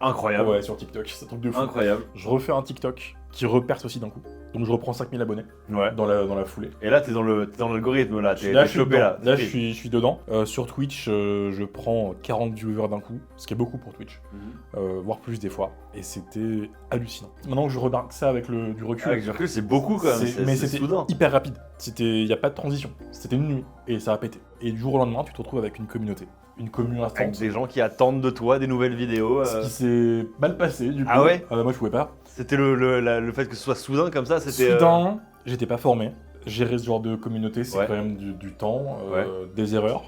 Incroyable. Ouais, sur TikTok, c'est un truc de fou. Incroyable. Je refais un TikTok qui reperce aussi d'un coup. Donc je reprends 5000 abonnés Ouais. dans la foulée. Et là, t'es dans l'algorithme, là. T'es Là, je suis chopé, dedans. là. Là, je suis dedans. Sur Twitch, je prends 40 viewers d'un coup, ce qui est beaucoup pour Twitch, Mhm. voire plus des fois. Et c'était hallucinant. Maintenant que je remarque ça avec du recul, Avec du recul, c'est beaucoup quand même. mais C'est c'était soudain. hyper rapide. Il n'y a pas de transition. C'était une nuit et ça a pété. Et du jour au lendemain, tu te retrouves avec une communauté. Une commune Avec instante. des gens qui attendent de toi des nouvelles vidéos. Ce qui s'est mal passé du coup. Ah ouais moi je pouvais pas. C'était le fait que ce soit soudain comme ça, c'était. Soudain, j'étais pas formé. Gérer ce genre de communauté, c'est Ouais. quand même du temps, Ouais. des erreurs.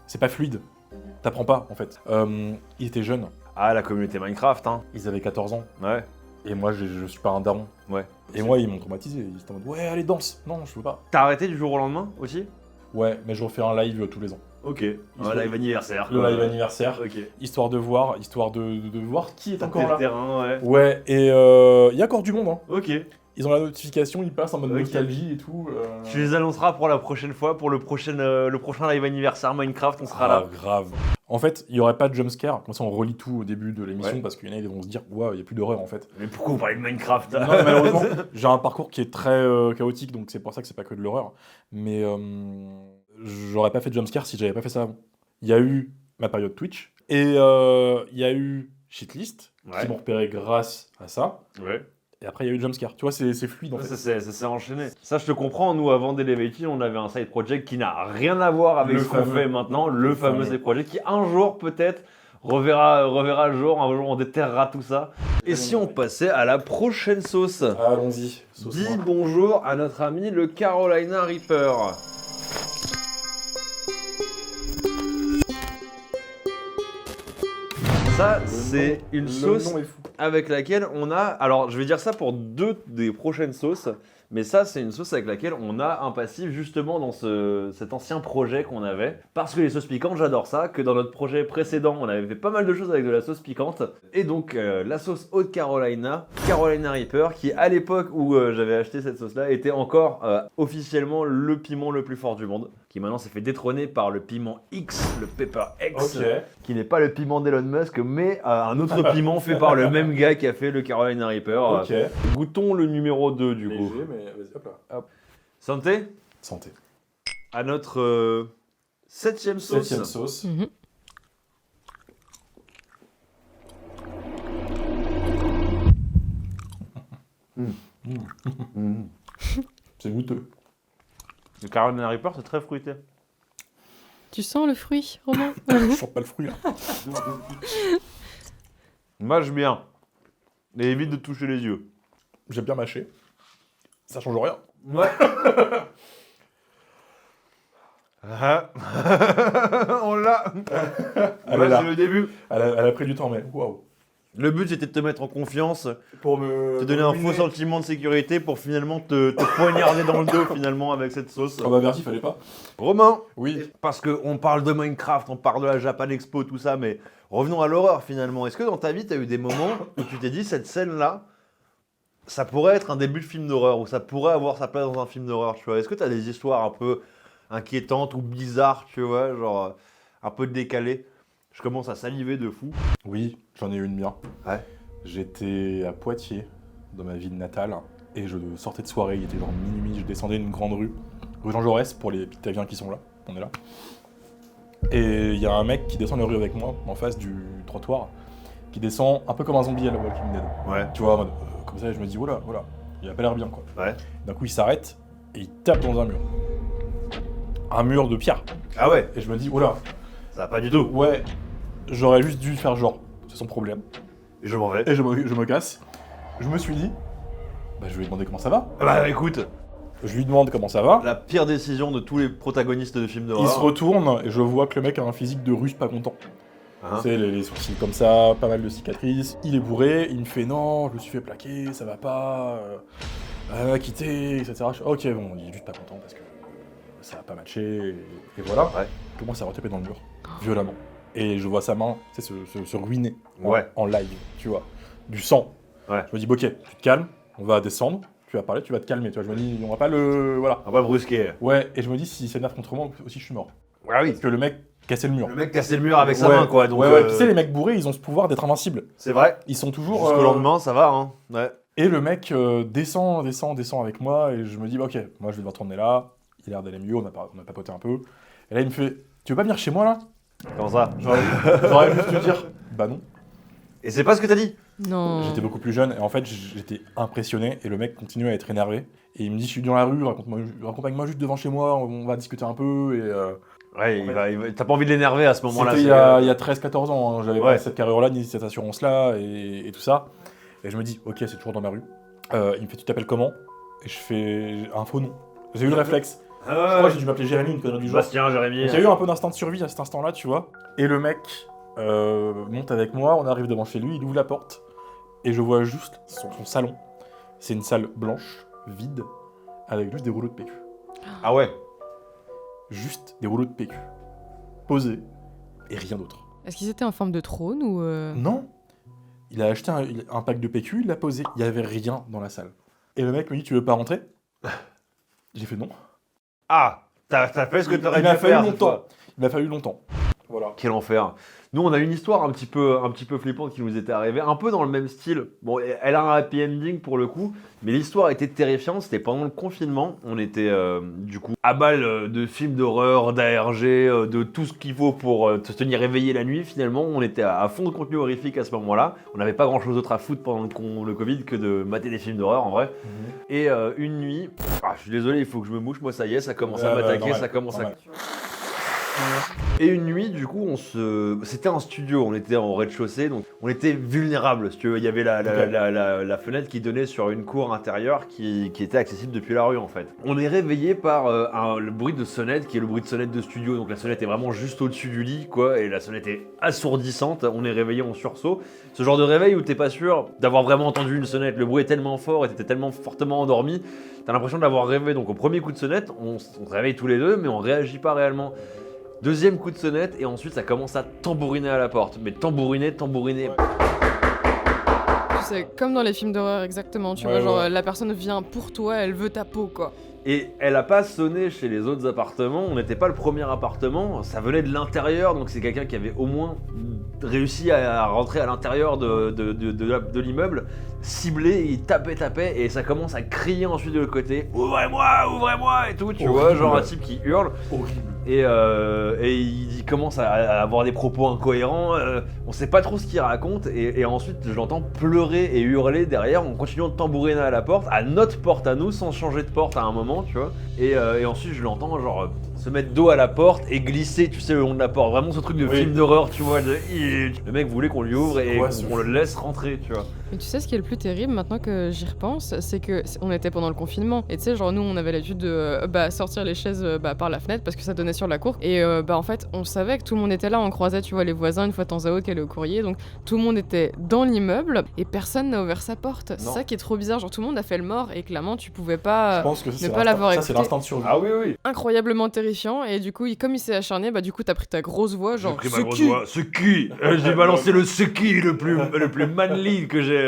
C'est pas fluide. T'apprends pas, en fait. Ils étaient jeunes. Ah, la communauté Minecraft, hein. Ils avaient 14 ans. Ouais. Et moi, je suis pas un daron. Ouais. Et moi, ils m'ont traumatisé. Ils étaient en mode, ouais, allez, danse. Non, je veux pas. T'as arrêté du jour au lendemain aussi? Ouais, mais je refais un live tous les ans. Ok. Un live anniversaire. Le quoi. live anniversaire. Ok. Histoire de voir qui est Taper encore le là. terrain, ouais. Ouais, et il y a encore du monde. Hein. Ok. Ils ont la notification, ils passent en mode Ok. nostalgie et tout. Tu les annonceras pour la prochaine fois, pour le prochain live anniversaire Minecraft, on sera là. Grave. En fait, il n'y aurait pas de jumpscare, comme ça on relit tout au début de l'émission, Ouais. parce qu'il y en a qui vont se dire, ouais, il n'y a plus d'horreur en fait. Mais pourquoi vous parlez de Minecraft Non, mais malheureusement, j'ai un parcours qui est très chaotique, donc c'est pour ça que c'est pas que de l'horreur. Mais j'aurais pas fait de jumpscare si j'avais pas fait ça avant. Il y a eu ma période Twitch, et il y a eu Shitlist, Ouais. qui m'ont repéré grâce à ça, Ouais. et après il y a eu jumpscare. Tu vois, c'est fluide en fait. Ça s'est enchaîné. Ça, je te comprends. Nous, avant d'Elevated, on avait un side project qui n'a rien à voir avec Le ce qu'on fameux. fait maintenant. Le fameux fameux. side project qui, un jour, peut-être, reverra le jour. Un jour, on déterrera tout ça. Et si on passait à la prochaine sauce? Allons-y. sauce Dis noire. bonjour à notre ami le Carolina Reaper. Ça, c'est une Le sauce nom est fou. avec laquelle on a... Alors, je vais dire ça pour deux des prochaines sauces, mais ça, c'est une sauce avec laquelle on a un passif justement dans cet ancien projet qu'on avait. Parce que les sauces piquantes, j'adore ça, que dans notre projet précédent, on avait fait pas mal de choses avec de la sauce piquante. Et donc, la sauce Haute Carolina, Carolina Reaper, qui à l'époque où j'avais acheté cette sauce-là, était encore officiellement le piment le plus fort du monde, qui maintenant s'est fait détrôner par le piment X, le Pepper X, Ok. qui n'est pas le piment d'Elon Musk, mais un autre piment fait par le même gars qui a fait le Carolina Reaper. Ok. Goûtons le numéro 2 du coup. Léger, mais vas-y, hop là. Santé Santé. à notre 7ème sauce. 7ème sauce. Mhm. C'est goûteux. Le Carolina Reaper, c'est très fruité. Tu sens le fruit, Romain? Je sens pas le fruit là. Mâche bien. Et évite de toucher les yeux. J'aime bien mâcher. Ça change rien. Ouais. On l'a. Elle Ouais, est là. c'est le début. Elle a pris du temps, mais waouh. Le but c'était de te mettre en confiance, Pour me. te donner un faux sentiment de sécurité pour finalement te poignarder dans le dos finalement avec cette sauce. Ah bah merci, fallait pas. Romain, Oui. parce qu'on parle de Minecraft, on parle de la Japan Expo, tout ça, mais revenons à l'horreur finalement. Est-ce que dans ta vie, tu as eu des moments où tu t'es dit, cette scène-là, ça pourrait être un début de film d'horreur, ou ça pourrait avoir sa place dans un film d'horreur, tu vois? Est-ce que tu as des histoires un peu inquiétantes ou bizarres, tu vois, genre un peu décalée. Je commence à saliver de fou. Oui, j'en ai eu une bien. Ouais. J'étais à Poitiers, dans ma ville natale, et je sortais de soirée, il était genre minuit, je descendais une grande rue Jean Jaurès, pour les Pictaviens qui sont là, on est là. Et il y a un mec qui descend la rue avec moi, en face du trottoir, qui descend un peu comme un zombie à la Walking Dead. Ouais. Tu vois, en mode, comme ça, je me dis, voilà, il a pas l'air bien, quoi. Ouais. D'un coup, il s'arrête, et il tape dans un mur. Un mur de pierre. Ah ouais, Et je me dis, voilà, ça va pas du tout. ouais, j'aurais juste dû faire genre, c'est son problème. Et je m'en vais. Et je me casse. Je me suis dit, bah, je vais lui demander comment ça va. Bah écoute, Je lui demande comment ça va. la pire décision de tous les protagonistes de films d'horreur. Il se retourne et je vois que le mec a un physique de russe pas content. Hein Tu sais, les sourcils comme ça, pas mal de cicatrices. Il est bourré, il me fait non, je me suis fait plaquer, ça va pas, quitter, etc. Ok, bon, il est juste pas content parce que ça a pas matché, et voilà. Ouais. Il commence à retaper dans le mur, violemment. Et je vois sa main, tu sais, se ruiner Ouais. en live, tu vois, du sang. Ouais. Je me dis, ok, tu te calmes, on va descendre, tu vas parler, tu vas te calmer, tu vois. Je me dis, on va pas le. Voilà. On va pas brusquer. Ouais, et je me dis, si c'est 9 contre moi, aussi je suis mort. Ah oui. Parce que le mec cassait le mur. Le mec cassait le mur avec sa Ouais. main, quoi. Donc, ouais, tu sais, les mecs bourrés, ils ont ce pouvoir d'être invincibles. c'est vrai. Ils sont toujours. Jusqu'au lendemain, ça va, hein. Ouais. Et le mec descend avec moi, et je me dis, bah, ok, moi je vais devoir tourner là. Il a l'air d'aller mieux, on a papoté un peu. Et là, il me fait, tu veux pas venir chez moi là? Comment ça? J'aurais juste te dire, bah non. Et c'est pas ce que t'as dit? Non. J'étais beaucoup plus jeune, et en fait, j'étais impressionné, et le mec continuait à être énervé. Et il me dit, je suis dans la rue, accompagne-moi juste devant chez moi, on va discuter un peu, et. Ouais, t'as pas envie de l'énerver à ce moment-là. C'était il y a 13-14 ans, hein. J'avais Ouais. pas cette carrière-là, ni cette assurance-là, et tout ça. Et je me dis, ok, c'est toujours dans ma rue. Il me fait, tu t'appelles comment? Et je fais un faux nom. J'ai eu le réflexe. Je crois que j'ai dû m'appeler Jérémy, une connerie du genre. Bastien, Jérémy. Il y a eu un peu d'instinct de survie à cet instant-là, tu vois. Et le mec monte avec moi, on arrive devant chez lui, il ouvre la porte, et je vois juste son salon. C'est une salle blanche, vide, avec juste des rouleaux de PQ. Ah ouais. Juste des rouleaux de PQ. Posés, et rien d'autre. Est-ce qu'ils étaient en forme de trône ou Non. Il a acheté un pack de PQ, il l'a posé, il n'y avait rien dans la salle. Et le mec me dit, tu veux pas rentrer? J'ai fait non. Ah, t'as fait ce que t'aurais Il dû m'a fallu faire. cette longtemps. fois. Il m'a fallu longtemps. Voilà. Quel enfer. Nous, on a une histoire un petit peu flippante qui nous était arrivée, un peu dans le même style. Bon, elle a un happy ending pour le coup, mais l'histoire était terrifiante. C'était pendant le confinement. On était du coup à balle de films d'horreur, d'ARG, de tout ce qu'il faut pour se tenir éveillé la nuit. Finalement, on était à fond de contenu horrifique à ce moment-là. On n'avait pas grand-chose d'autre à foutre pendant le Covid que de mater des films d'horreur en vrai. Et une nuit, je suis désolé, il faut que je me mouche. Moi, ça y est, ça commence à m'attaquer, normal, ça commence normal. Et une nuit, du coup, c'était un studio, on était en rez-de-chaussée, donc on était vulnérables. Si tu veux. Il y avait la fenêtre qui donnait sur une cour intérieure qui était accessible depuis la rue, en fait. On est réveillé par le bruit de sonnette, qui est le bruit de sonnette de studio. Donc la sonnette est vraiment juste au-dessus du lit, quoi, et la sonnette est assourdissante. On est réveillé en sursaut. Ce genre de réveil où t'es pas sûr d'avoir vraiment entendu une sonnette. Le bruit est tellement fort et t'étais tellement fortement endormi, t'as l'impression de l'avoir rêvé. Donc au premier coup de sonnette, on se réveille tous les deux, mais on réagit pas réellement. Deuxième coup de sonnette, et ensuite ça commence à tambouriner à la porte. Mais tambouriner. Tu sais, comme dans les films d'horreur exactement, tu Ouais, vois, genre ouais. la personne vient pour toi, elle veut ta peau quoi. Et elle a pas sonné chez les autres appartements, on n'était pas le premier appartement, ça venait de l'intérieur, donc c'est quelqu'un qui avait au moins réussi à rentrer à l'intérieur de l'immeuble, ciblé, il tapait, et ça commence à crier ensuite de l'autre côté, ouvrez-moi, et tout, tu vois, genre un type qui hurle. Horrible. Et il commence à avoir des propos incohérents, on sait pas trop ce qu'il raconte, et ensuite je l'entends pleurer et hurler derrière en continuant de tambouriner à la porte, à notre porte à nous, sans changer de porte à un moment, tu vois. Et ensuite je l'entends genre se mettre dos à la porte et glisser, tu sais, le long de la porte. Vraiment ce truc de film d'horreur, tu vois. Le mec voulait qu'on lui ouvre et qu'on le laisse rentrer, tu vois. Mais tu sais ce qui est le plus terrible maintenant que j'y repense, c'est que on était pendant le confinement et tu sais genre nous on avait l'habitude de sortir les chaises par la fenêtre parce que ça donnait sur la cour et en fait on savait que tout le monde était là, on croisait tu vois les voisins une fois de temps à autre qui allaient au courrier, donc tout le monde était dans l'immeuble et personne n'a ouvert sa porte. C'est ça qui est trop bizarre, genre tout le monde a fait le mort et clairement tu pouvais pas Je pense que ne pas l'avoir c'est écouté. l'instinct de survie. Ah oui. Incroyablement terrifiant et du coup comme il s'est acharné du coup t'as pris ta grosse voix genre J'ai pris ma grosse voix. C'est qui J'ai balancé le c'est qui le plus manly que j'ai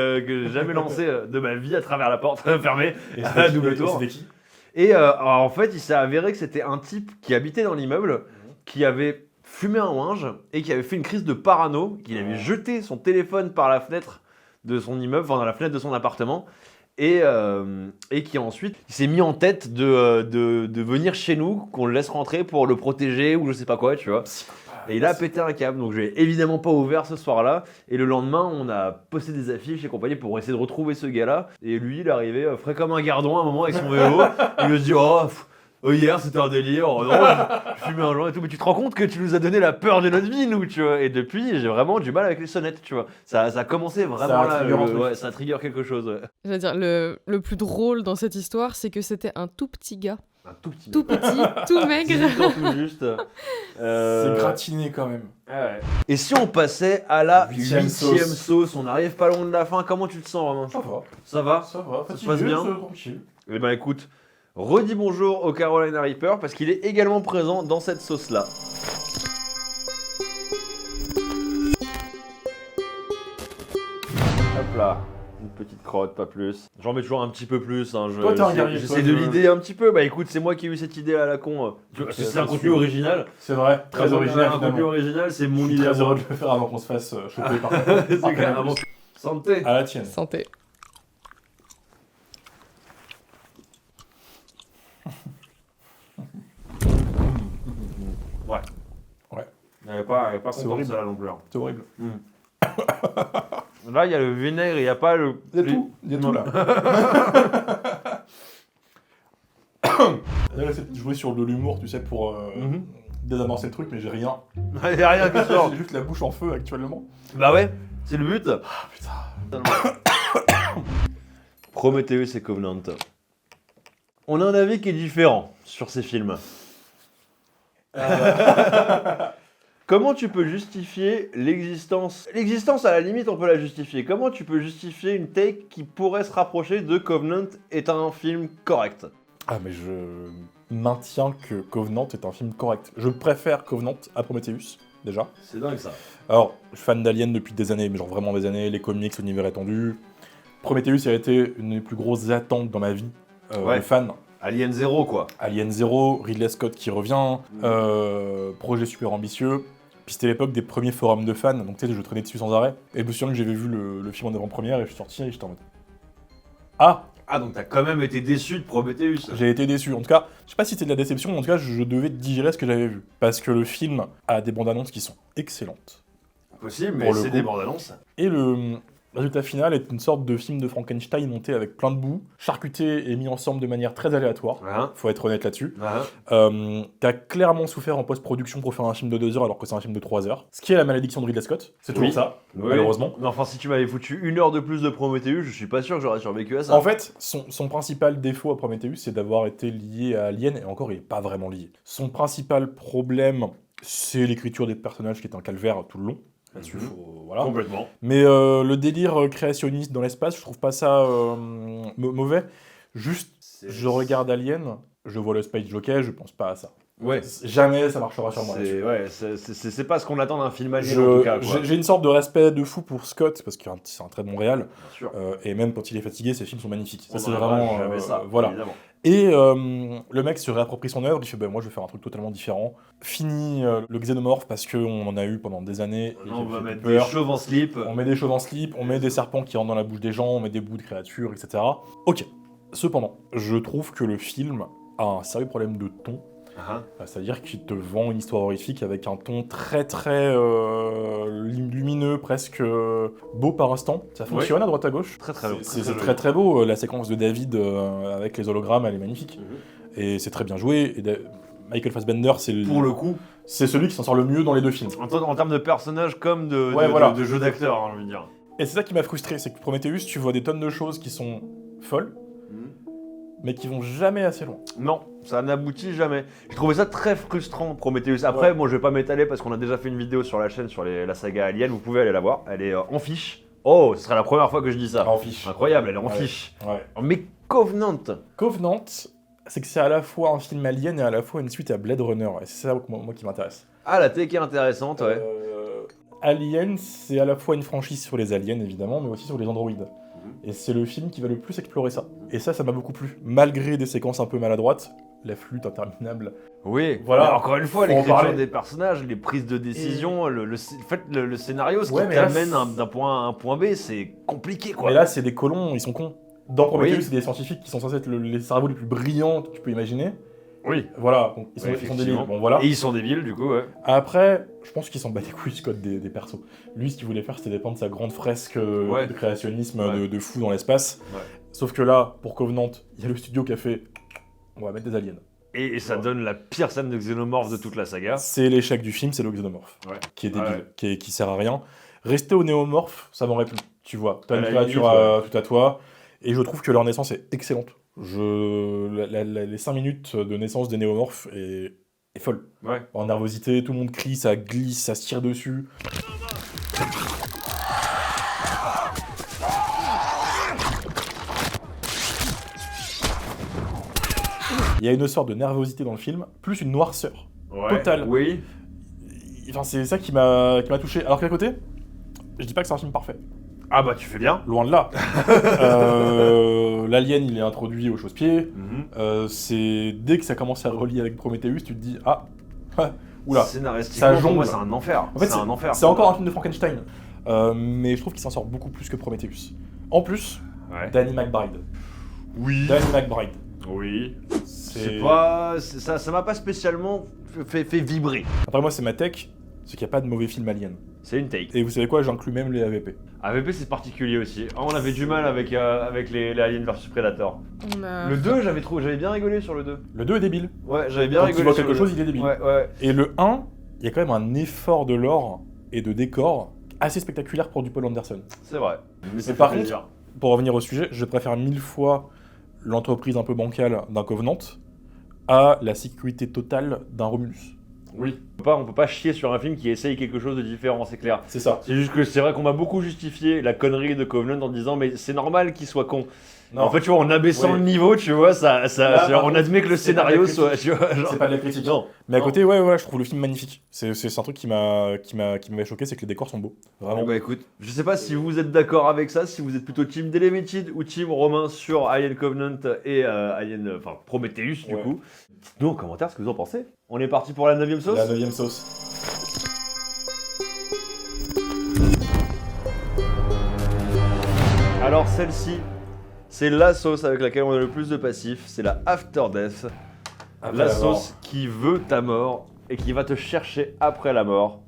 jamais lancé de ma vie à travers la porte fermée à double tour. C'était qui? Et en fait, il s'est avéré que c'était un type qui habitait dans l'immeuble, qui avait fumé un ouinge et qui avait fait une crise de parano, qu'il avait jeté son téléphone par la fenêtre de son immeuble, enfin dans la fenêtre de son appartement, et qui ensuite il s'est mis en tête de venir chez nous, qu'on le laisse rentrer pour le protéger ou je sais pas quoi, tu vois. Et il a pété un câble, donc j'ai évidemment pas ouvert ce soir-là. Et le lendemain, on a posté des affiches et compagnie pour essayer de retrouver ce gars-là. Et lui, il est arrivé frais comme un gardon à un moment avec son vélo. Il me dit hier c'était un délire, non, je fumais un joint et tout. Mais tu te rends compte que tu nous as donné la peur de notre vie, nous, tu vois. Et depuis, j'ai vraiment du mal avec les sonnettes, tu vois. Ça a commencé vraiment là. Ça trigger quelque chose. Ouais. Je veux dire, le plus drôle dans cette histoire, c'est que c'était un tout petit gars. Un tout petit. Tout petit, tout maigre. Tout juste. C'est gratiné quand même. Ouais. Et si on passait à la Huitième 8ème sauce, on arrive pas loin de la fin, comment tu te sens, Romain? Ça va. Ça va? Ça va. Ça se passe bien? Tranquille. Eh ben écoute, redis bonjour au Carolina Reaper parce qu'il est également présent dans cette sauce-là. Hop là, une petite crotte, pas plus. J'en mets toujours un petit peu plus. Hein. Toi, t'es un guerrier, J'essaie toi, de l'idée un petit peu. Bah écoute, c'est moi qui ai eu cette idée à la con. C'est un contenu original. C'est vrai, très original. Un contenu original, c'est mon Je suis idée. très heureux de le faire avant qu'on se fasse choper par C'est clair, avant. Santé. À la tienne. Santé. Ouais. Ouais. Elle est pas C'est contente horrible. celle-là non plus. Hein. C'est horrible. Là, il y a le vinaigre, il n'y a pas le. Il y a tout. Il y a tout là. Là, c'est de jouer sur de l'humour, tu sais, pour désamorcer le truc, mais j'ai rien. Il n'y a rien qui sort. J'ai juste la bouche en feu actuellement. Bah ouais, c'est le but. Ah putain. Prometheus et Covenant. On a un avis qui est différent sur ces films. Comment tu peux justifier l'existence? L'existence, à la limite, on peut la justifier. Comment tu peux justifier une take qui pourrait se rapprocher de Covenant est un film correct? Ah, mais je maintiens que Covenant est un film correct. Je préfère Covenant à Prometheus, déjà. C'est dingue ça. Alors, je suis fan d'Alien depuis des années, mais genre vraiment des années, les comics, l'univers étendu. Prometheus a été une des plus grosses attentes dans ma vie Ouais. de fan. Alien 0 quoi. Alien 0, Ridley Scott qui revient, projet super ambitieux. Puis c'était l'époque des premiers forums de fans, donc tu sais, je traînais dessus sans arrêt. Et je me souviens que j'avais vu le film en avant-première et je suis sorti et j'étais en mode... Ah, Donc t'as quand même été déçu de Prometheus. j'ai été déçu. En tout cas, je sais pas si c'était de la déception, mais en tout cas, je devais digérer ce que j'avais vu. Parce que le film a des bandes annonces qui sont excellentes. Possible, Pour mais le c'est coup. des bandes annonces. Et le résultat final est une sorte de film de Frankenstein monté avec plein de bouts, charcuté et mis ensemble de manière très aléatoire. Hein Faut être honnête là-dessus. Hein T'as clairement souffert en post-production pour faire un film de 2 heures alors que c'est un film de 3 heures. Ce qui est la malédiction de Ridley Scott. C'est toujours Oui. ça, Oui. malheureusement. Mais enfin, si tu m'avais foutu 1 heure de plus de Prometheus, je suis pas sûr que j'aurais survécu à ça. En fait, son principal défaut à Prometheus, c'est d'avoir été lié à Alien, et encore, il n'est pas vraiment lié. Son principal problème, c'est l'écriture des personnages qui est un calvaire tout le long. Là-dessus, voilà. Complètement. Mais le délire créationniste dans l'espace, je trouve pas ça mauvais. Juste, je regarde Alien, je vois le space jockey, je pense pas à ça. Ouais. Jamais ça marchera sur moi. là-dessus. C'est pas ce qu'on attend d'un film alien en tout cas. Quoi. J'ai une sorte de respect de fou pour Scott, parce que c'est un très bon réal. Bien sûr. Et même quand il est fatigué, ses films sont magnifiques. Ça, On c'est n'en a vraiment. jamais ça, voilà. évidemment. Et le mec se réapproprie son œuvre, il fait moi je vais faire un truc totalement différent. Fini le xénomorphe parce qu'on en a eu pendant des années. Et On qui va fait mettre peur. des chauves en slip. On met des chauves en slip, on met des serpents qui rentrent dans la bouche des gens, on met des bouts de créatures, etc. Ok. Cependant, je trouve que le film a un sérieux problème de ton. C'est-à-dire qu'il te vend une histoire horrifique avec un ton très très lumineux, presque beau par instant. Ça fonctionne à droite à gauche. Très très beau. C'est très très beau. La séquence de David avec les hologrammes, elle est magnifique. Et c'est très bien joué. Et Michael Fassbender, Pour le coup, c'est celui qui s'en sort le mieux dans les deux films. en termes de personnage comme de voilà. jeu d'acteur, hein, j'ai envie de dire. Et c'est ça qui m'a frustré, c'est que Prometheus, tu vois des tonnes de choses qui sont folles, mais qui vont jamais assez loin. Non, ça n'aboutit jamais. J'ai trouvé ça très frustrant, Prometheus. Après, moi je vais pas m'étaler parce qu'on a déjà fait une vidéo sur la chaîne sur la saga Alien, vous pouvez aller la voir. Elle est en fiche. Oh, ce serait la première fois que je dis ça. En fiche. Incroyable, elle est en Ouais. fiche. Ouais. Mais Covenant, Covenant, c'est que c'est à la fois un film Alien et à la fois une suite à Blade Runner. Et c'est ça moi qui m'intéresse. ah la tech est intéressante, ouais. Alien, c'est à la fois une franchise sur les aliens évidemment, mais aussi sur les androïdes. Et c'est le film qui va le plus explorer ça. Et ça m'a beaucoup plu. Malgré des séquences un peu maladroites, la flûte interminable. Oui, Voilà. mais encore une fois, Faut en l'écriture parler. des personnages, les prises de décision, le scénario, ce Ouais, qui mais là, t'amène d'un point A à un point B, c'est compliqué quoi. Mais là, c'est des colons, ils sont cons. Dans Prometheus, Oui. c'est des scientifiques qui sont censés être les cerveaux les plus brillants que tu peux imaginer. Oui. Voilà, donc ils sont, Oui, ils sont effectivement. débiles. Bon, voilà. Et ils sont débiles du coup, ouais. Après, je pense qu'ils s'en bat les couilles du code des persos. Lui, ce qu'il voulait faire, c'était dépendre de sa grande fresque Ouais. de créationnisme Ouais. de fou dans l'espace. Ouais. Sauf que là, pour Covenant, il y a le studio qui a fait on va mettre des aliens. Et ça donne la pire scène de xénomorphe de toute la saga. C'est l'échec du film, c'est le xénomorphe. Ouais. Qui est débile, Ouais. qui sert à rien. Rester au néomorphe, ça m'aurait plu. Tu vois, t'as À une la créature limite, tout à toi. Et je trouve que leur naissance est excellente. Les 5 minutes de naissance des néomorphes est folle. Ouais. En nervosité, tout le monde crie, ça glisse, ça se tire dessus. Il y a une sorte de nervosité dans le film, plus une noirceur. Ouais. Total. Oui. Enfin, c'est ça qui m'a touché. Alors qu'à côté, je dis pas que c'est un film parfait. Ah bah tu fais bien. Loin de là. L'alien, il est introduit au chausse-pied. C'est dès que ça commence à relier avec Prometheus, tu te dis ah, oula. Scénaristiquement, ça pour jongle. moi, c'est un enfer. En fait, c'est un enfer. C'est encore un film de Frankenstein. Mais je trouve qu'il s'en sort beaucoup plus que Prometheus. En plus, Ouais. Danny McBride. Oui. Danny McBride. Oui. C'est C'est pas. Ça m'a pas spécialement fait vibrer. Après moi, c'est ma tech, c'est qu'il n'y a pas de mauvais film alien. C'est une take. Et vous savez quoi, j'inclus même les AVP. AVP, c'est particulier aussi. Ah, on avait du mal avec les Aliens vs Predator. On a... Le 2, j'avais bien rigolé sur le 2. Le 2 est débile. Ouais, j'avais bien Quand rigolé. il voit sur quelque le chose, 2. il est débile. Ouais, ouais. Et le 1, il y a quand même un effort de lore et de décor assez spectaculaire pour du Paul Anderson. C'est vrai. Mais Mais par contre, pour revenir au sujet, je préfère 1000 fois l'entreprise un peu bancale d'un Covenant à la sécurité totale d'un Romulus. oui. On peut pas chier sur un film qui essaye quelque chose de différent, c'est clair. C'est ça. C'est juste que c'est vrai qu'on m'a beaucoup justifié la connerie de Covenant en disant mais c'est normal qu'il soit con. Non, En fait, tu vois, en abaissant Oui. le niveau, tu vois, Là, par on contre, admet que le c'est pas scénario de la soit. Tu vois, genre- c'est pas de la critique. Non. Mais à Non. côté, ouais, je trouve le film magnifique. C'est un truc qui m'avait choqué, c'est que les décors sont beaux. Vraiment. Bah écoute, je sais pas si vous êtes d'accord avec ça, si vous êtes plutôt team Delemitted ou team Romain sur Alien Covenant et enfin Prometheus du Ouais. coup. Dites-nous en commentaire ce que vous en pensez. On est parti pour la 9ème sauce. La 9ème sauce. Alors celle-ci, c'est la sauce avec laquelle on a le plus de passifs, c'est la After Death. Après La la mort. sauce qui veut ta mort et qui va te chercher après la mort.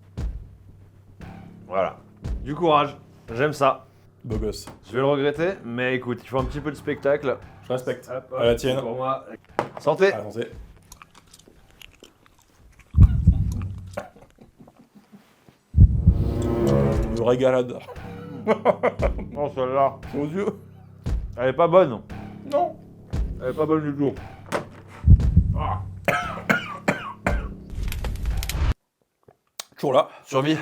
Voilà. Du courage, j'aime ça. Beau gosse. Je vais le regretter, mais écoute, il faut un petit peu de spectacle. Je respecte. Hop, hop, À la tienne. Pour moi. Santé. Avancez. Une régalade. Non, celle-là, Aux yeux. elle est pas bonne. Non. Elle est pas bonne du tout. Ah. Toujours là. Survie.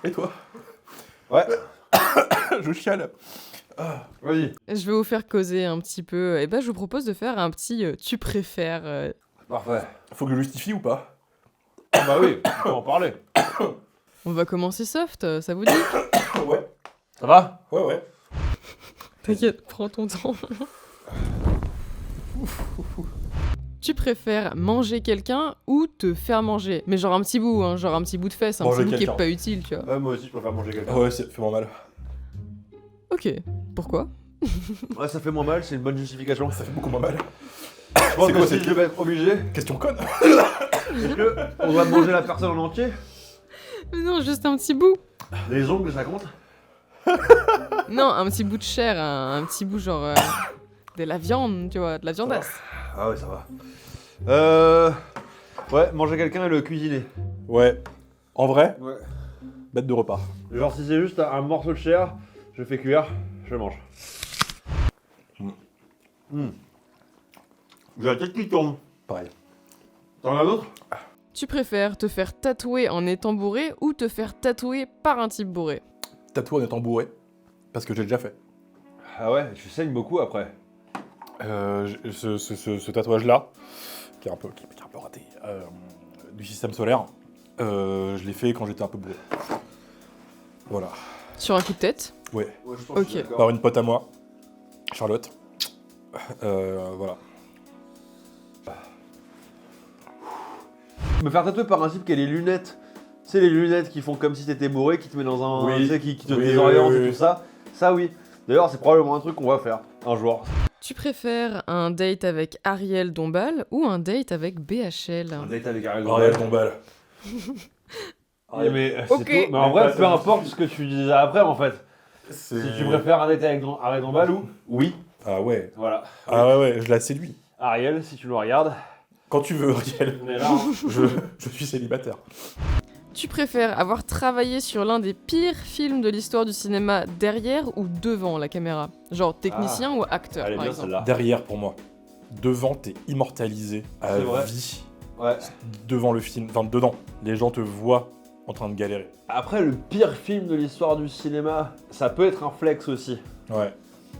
Et toi? Ouais. Je chiale. Vas-y. Je vais vous faire causer un petit peu. Et ben, je vous propose de faire un petit tu préfères. Parfait. Faut que je justifie ou pas? Bah oui, on peut en parler. On va commencer soft, ça vous dit? Ouais. Ça va? Ouais. T'inquiète, prends ton temps. Tu préfères manger quelqu'un ou te faire manger? Mais genre un petit bout, hein, genre un petit bout de fesse, un Manger petit bout qui est quelqu'un. pas utile, tu vois. Ouais, moi aussi, je préfère manger quelqu'un. Ouais, c'est fait mal. Ok, pourquoi? Ouais, ça fait moins mal, c'est une bonne justification. Ça fait beaucoup moins mal. Je pense C'est que quoi, si c'est- je vais être obligé, Question conne. est-ce que on va manger la personne en entier? Mais non, juste un petit bout. Les ongles, ça compte? Non, un petit bout de chair, un petit bout genre de la viande, tu vois, de la viandasse. Ah ouais, ça va. Ouais, manger quelqu'un et le cuisiner. Ouais. En vrai, Ouais. bête de repas. Genre, si c'est juste un morceau de chair, je fais cuire, je le mange. J'ai la tête qui tourne. Pareil. T'en as d'autres? Tu préfères te faire tatouer en étant bourré ou te faire tatouer par un type bourré? Tatoué en étant bourré. Parce que j'ai déjà fait. Ah ouais, tu saignes beaucoup après. Ce tatouage-là, qui est un peu raté, du système solaire, je l'ai fait quand j'étais un peu bourré. Voilà. Sur un coup de tête? Ouais. Ouais, je pense que je suis Ok. Par une pote à moi, Charlotte. Voilà. Me faire tatouer par un type qui a les lunettes. C'est les lunettes qui font comme si t'étais bourré, qui te met dans un. Oui. Tu sais, qui te Oui, désoriente oui, et oui. tout ça. Ça, oui. D'ailleurs, c'est probablement un truc qu'on va faire un jour. Tu préfères un date avec Ariel Dombal ou un date avec BHL? Un date avec Ariel Ariel Dombal. Mais, Ok. c'est tout. Mais en vrai, peu importe ce que tu disais après, en fait. C'est- Si tu préfères un date avec Ariel Dombal ou. Oui. Ah ouais. Voilà. Ah ouais, je la séduis. Ariel, si tu le regardes, Quand tu veux, Ariel. on est là. Hein. Je suis célibataire. Tu préfères avoir travaillé sur l'un des pires films de l'histoire du cinéma derrière ou devant la caméra? Genre technicien ou acteur, Elle est par bien exemple. celle-là. Derrière, pour moi. Devant, t'es immortalisé à C'est vrai. vie. Ouais. Devant le film. Enfin, dedans. Les gens te voient en train de galérer. Après, le pire film de l'histoire du cinéma, ça peut être un flex aussi. Ouais.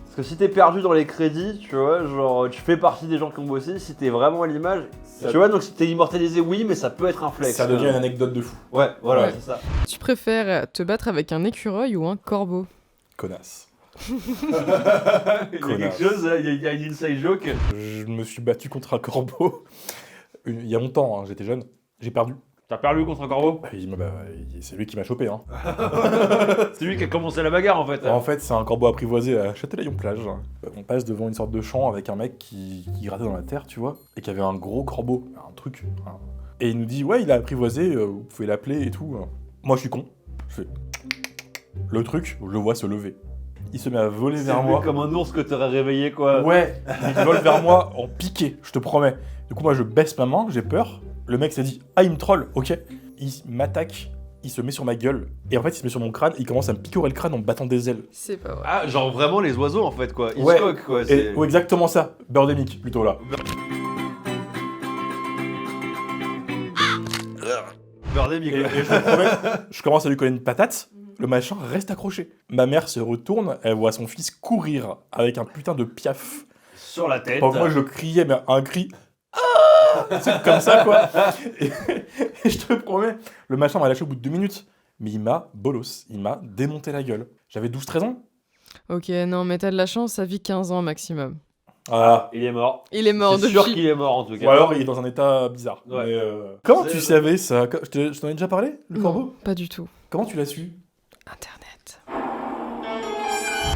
Parce que si t'es perdu dans les crédits, tu vois, genre, tu fais partie des gens qui ont bossé, si t'es vraiment à l'image, Ça- tu vois, donc si t'es immortalisé, oui, mais ça peut être un flex. Ça devient une anecdote de fou. Ouais, voilà, Ouais. c'est ça. Tu préfères te battre avec un écureuil ou un corbeau? Connasse. Il y a quelque chose, il y a une inside joke. Je me suis battu contre un corbeau. Il y a longtemps, hein, j'étais jeune. J'ai perdu. T'as perdu contre un corbeau? C'est lui qui m'a chopé. Hein. C'est lui qui a commencé la bagarre en fait. En fait, c'est un corbeau apprivoisé à Châtelaillon-Plage. On passe devant une sorte de champ avec un mec qui grattait dans la terre, tu vois, et qui avait un gros corbeau, un truc. Et il nous dit, ouais, il a apprivoisé, vous pouvez l'appeler et tout. Moi, je suis con. Je fais le truc, je le vois se lever. Il se met à voler C'est vers vu moi. comme un ours que t'aurais réveillé quoi. Ouais, il vole vers moi en piqué, je te promets. Du coup, moi, je baisse ma main, j'ai peur. Le mec s'est dit, ah, il me troll, ok. Il m'attaque, il se met sur ma gueule. Et en fait, il se met sur mon crâne, il commence à me picorer le crâne en me battant des ailes. C'est pas vrai. Ah, genre vraiment les oiseaux en fait quoi. Ouais. Hitchcock quoi. Et, C'est... ouais, exactement ça. Birdemic, plutôt là. Birdemic, Et quoi. je te promets, je commence à lui coller une patate. Le machin reste accroché. Ma mère se retourne, elle voit son fils courir avec un putain de piaf. Sur la tête. Pendant que moi, je criais, mais un cri. C'est comme ça, quoi. Et je te promets, le machin m'a lâché au bout de 2 minutes. Mais il m'a bolos, il m'a démonté la gueule. J'avais 12-13 ans. Ok, non, mais t'as de la chance, ça vit 15 ans maximum. Ah. Il est mort. Il est mort C'est depuis. sûr qu'il est mort en tout cas. Ou alors il est dans un état bizarre. Ouais. Mais, comment C'est- tu savais ça? Je t'en ai déjà parlé, le Non, corbeau? pas du tout. Comment tu l'as su? Internet.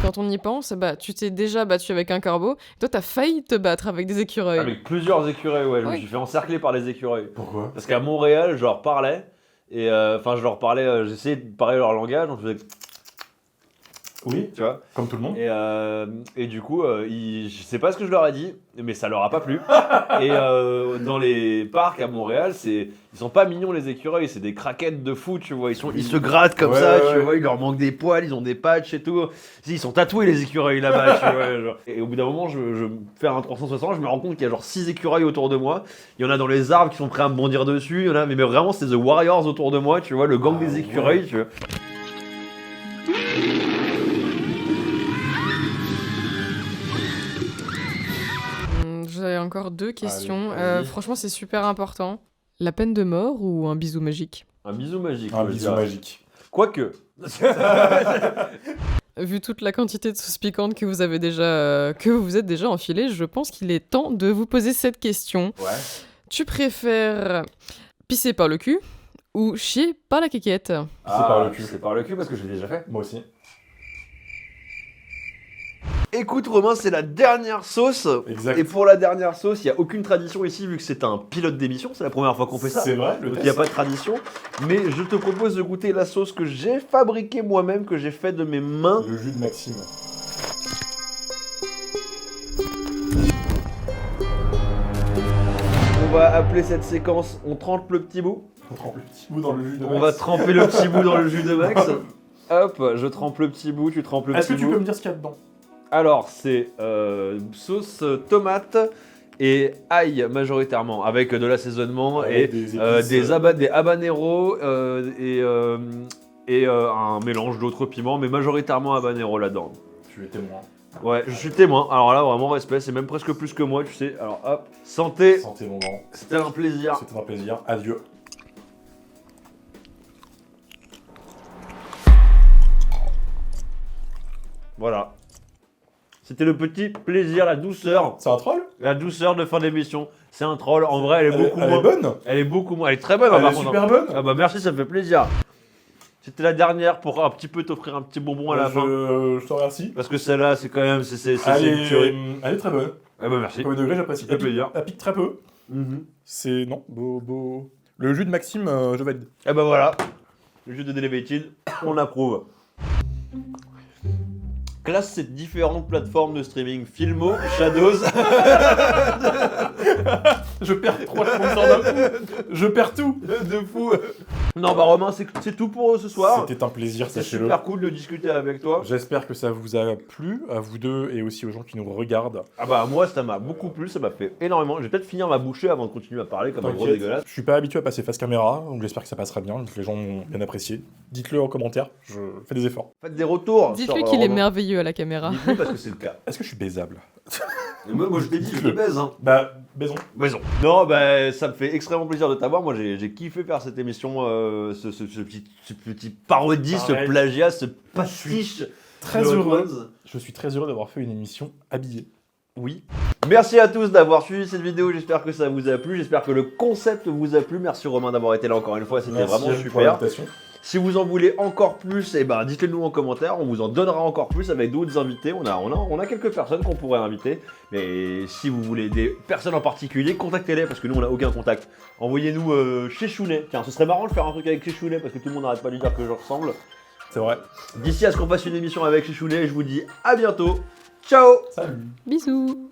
Quand on y pense, bah, tu t'es déjà battu avec un corbeau. Toi, t'as failli te battre avec des écureuils. Avec plusieurs écureuils, ouais. Je me Oui. suis fait encercler par les écureuils. Pourquoi? Parce qu'à Montréal, je leur parlais. Et enfin, je leur parlais, j'essayais de parler leur langage. Donc je faisais. Oui, Tu vois. comme tout le monde. Et du coup, je sais pas ce que je leur ai dit, mais ça leur a pas plu. Et dans les parcs à Montréal, ils sont pas mignons les écureuils, c'est des craquettes de fou, tu vois. Ils se grattent comme Ouais, ça, ouais, tu ouais. vois. Il leur manque des poils, ils ont des patchs et tout. Si, ils sont tatoués les écureuils là-bas, tu vois. Genre. Et au bout d'un moment, je fais un 360, je me rends compte qu'il y a genre 6 écureuils autour de moi. Il y en a dans les arbres qui sont prêts à me bondir dessus. Il y en a, mais vraiment, c'est The Warriors autour de moi, tu vois, le gang Ah, des écureuils, tu vois. J'ai encore 2 questions. Allez, vas-y. Franchement, c'est super important. La peine de mort ou un bisou magique? Un bisou magique. Un je bisou dirais. magique. Quoique. Vu toute la quantité de sauce piquante que vous avez déjà, que vous vous êtes déjà enfilé, je pense qu'il est temps de vous poser cette question. Ouais. Tu préfères pisser par le cul ou chier par la quéquette? par le cul. C'est par le cul parce que je l'ai déjà fait. Moi aussi. Écoute Romain, c'est la dernière sauce. Exact. Et pour la dernière sauce, il n'y a aucune tradition ici vu que c'est un pilote d'émission. C'est la première fois qu'on fait ça. C'est vrai, le Donc il test. n'y a pas de tradition. Mais je te propose de goûter la sauce que j'ai fabriquée moi-même, que j'ai fait de mes mains. Le jus de Maxime. On va appeler cette séquence On trempe le petit bout. On trempe le petit bout dans le jus de On va tremper le petit bout dans le jus de Max. Hop, je trempe le petit bout, tu trempes le Est-ce petit que tu bout. peux me dire ce qu'il y a dedans? Alors, c'est sauce tomate et ail majoritairement, avec de l'assaisonnement et des épices. des habaneros et un mélange d'autres piments, mais majoritairement habanero là-dedans. Tu es témoin. Ouais, je suis témoin. Alors là, vraiment respect, c'est même presque plus que moi, tu sais. Alors hop, santé, Santé mon grand. c'était un plaisir. C'était un plaisir. Adieu. Voilà. C'était le petit plaisir, la douceur. C'est un troll? La douceur de fin d'émission. C'est un troll. En vrai, elle est beaucoup Elle moins. est bonne? Elle est beaucoup moins. Elle est très bonne, Elle par est contre. super bonne? Ah bah merci, ça me fait plaisir. C'était la dernière pour un petit peu t'offrir un petit bonbon à la fin. Je te remercie. Parce que celle-là, c'est quand même. C'est Elle une tuerie. est très bonne. Ah bah merci. Premier degré, j'apprécie. Ça fait plaisir. Elle pique très peu. C'est. Non, beau. Le jus de Maxime, je valide. Et bah voilà. Le jeu de Delevated, on approuve. Classe ces différentes plateformes de streaming. Filmo, Shadows. Je perds 3 sponsors d'un coup. Je perds tout. De fou. Non bah Romain, c'est tout pour ce soir. C'était un plaisir, C'est sachez-le. super cool de discuter avec toi. J'espère que ça vous a plu, à vous deux et aussi aux gens qui nous regardent. Ah bah moi ça m'a beaucoup plu, ça m'a fait énormément. Je vais peut-être finir ma bouchée avant de continuer à parler comme un gros dégueulasse. Je suis pas habitué à passer face caméra, donc j'espère que ça passera bien, que les gens vont bien apprécier. Dites-le en commentaire, je fais des efforts. Faites des retours. Dites-lui sur, qu'il est Romain. merveilleux à la caméra. Dites-lui parce que c'est le cas. Est-ce que je suis baisable? Moi je t'ai dit, je te baise hein. Bah, baisons. Maison. Non, bah, ça me fait extrêmement plaisir de t'avoir. Moi, j'ai kiffé faire cette émission, ce petit parodie, ce Pareil. plagiat, ce pastiche. Très de Hot heureux. Ones. Je suis très heureux d'avoir fait une émission habillée. Oui. Merci à tous d'avoir suivi cette vidéo. J'espère que ça vous a plu. J'espère que le concept vous a plu. Merci Romain d'avoir été là encore une fois. C'était Merci vraiment à vous pour super. l'invitation. Si vous en voulez encore plus, eh ben, dites-le nous en commentaire. On vous en donnera encore plus avec d'autres invités. On a quelques personnes qu'on pourrait inviter. Mais si vous voulez des personnes en particulier, contactez-les parce que nous on n'a aucun contact. Envoyez-nous chez Chounet. Tiens, ce serait marrant de faire un truc avec chez Chounet parce que tout le monde n'arrête pas de dire que je ressemble. C'est vrai. D'ici à ce qu'on fasse une émission avec chez Chounet, je vous dis à bientôt. Ciao. Salut. Bisous.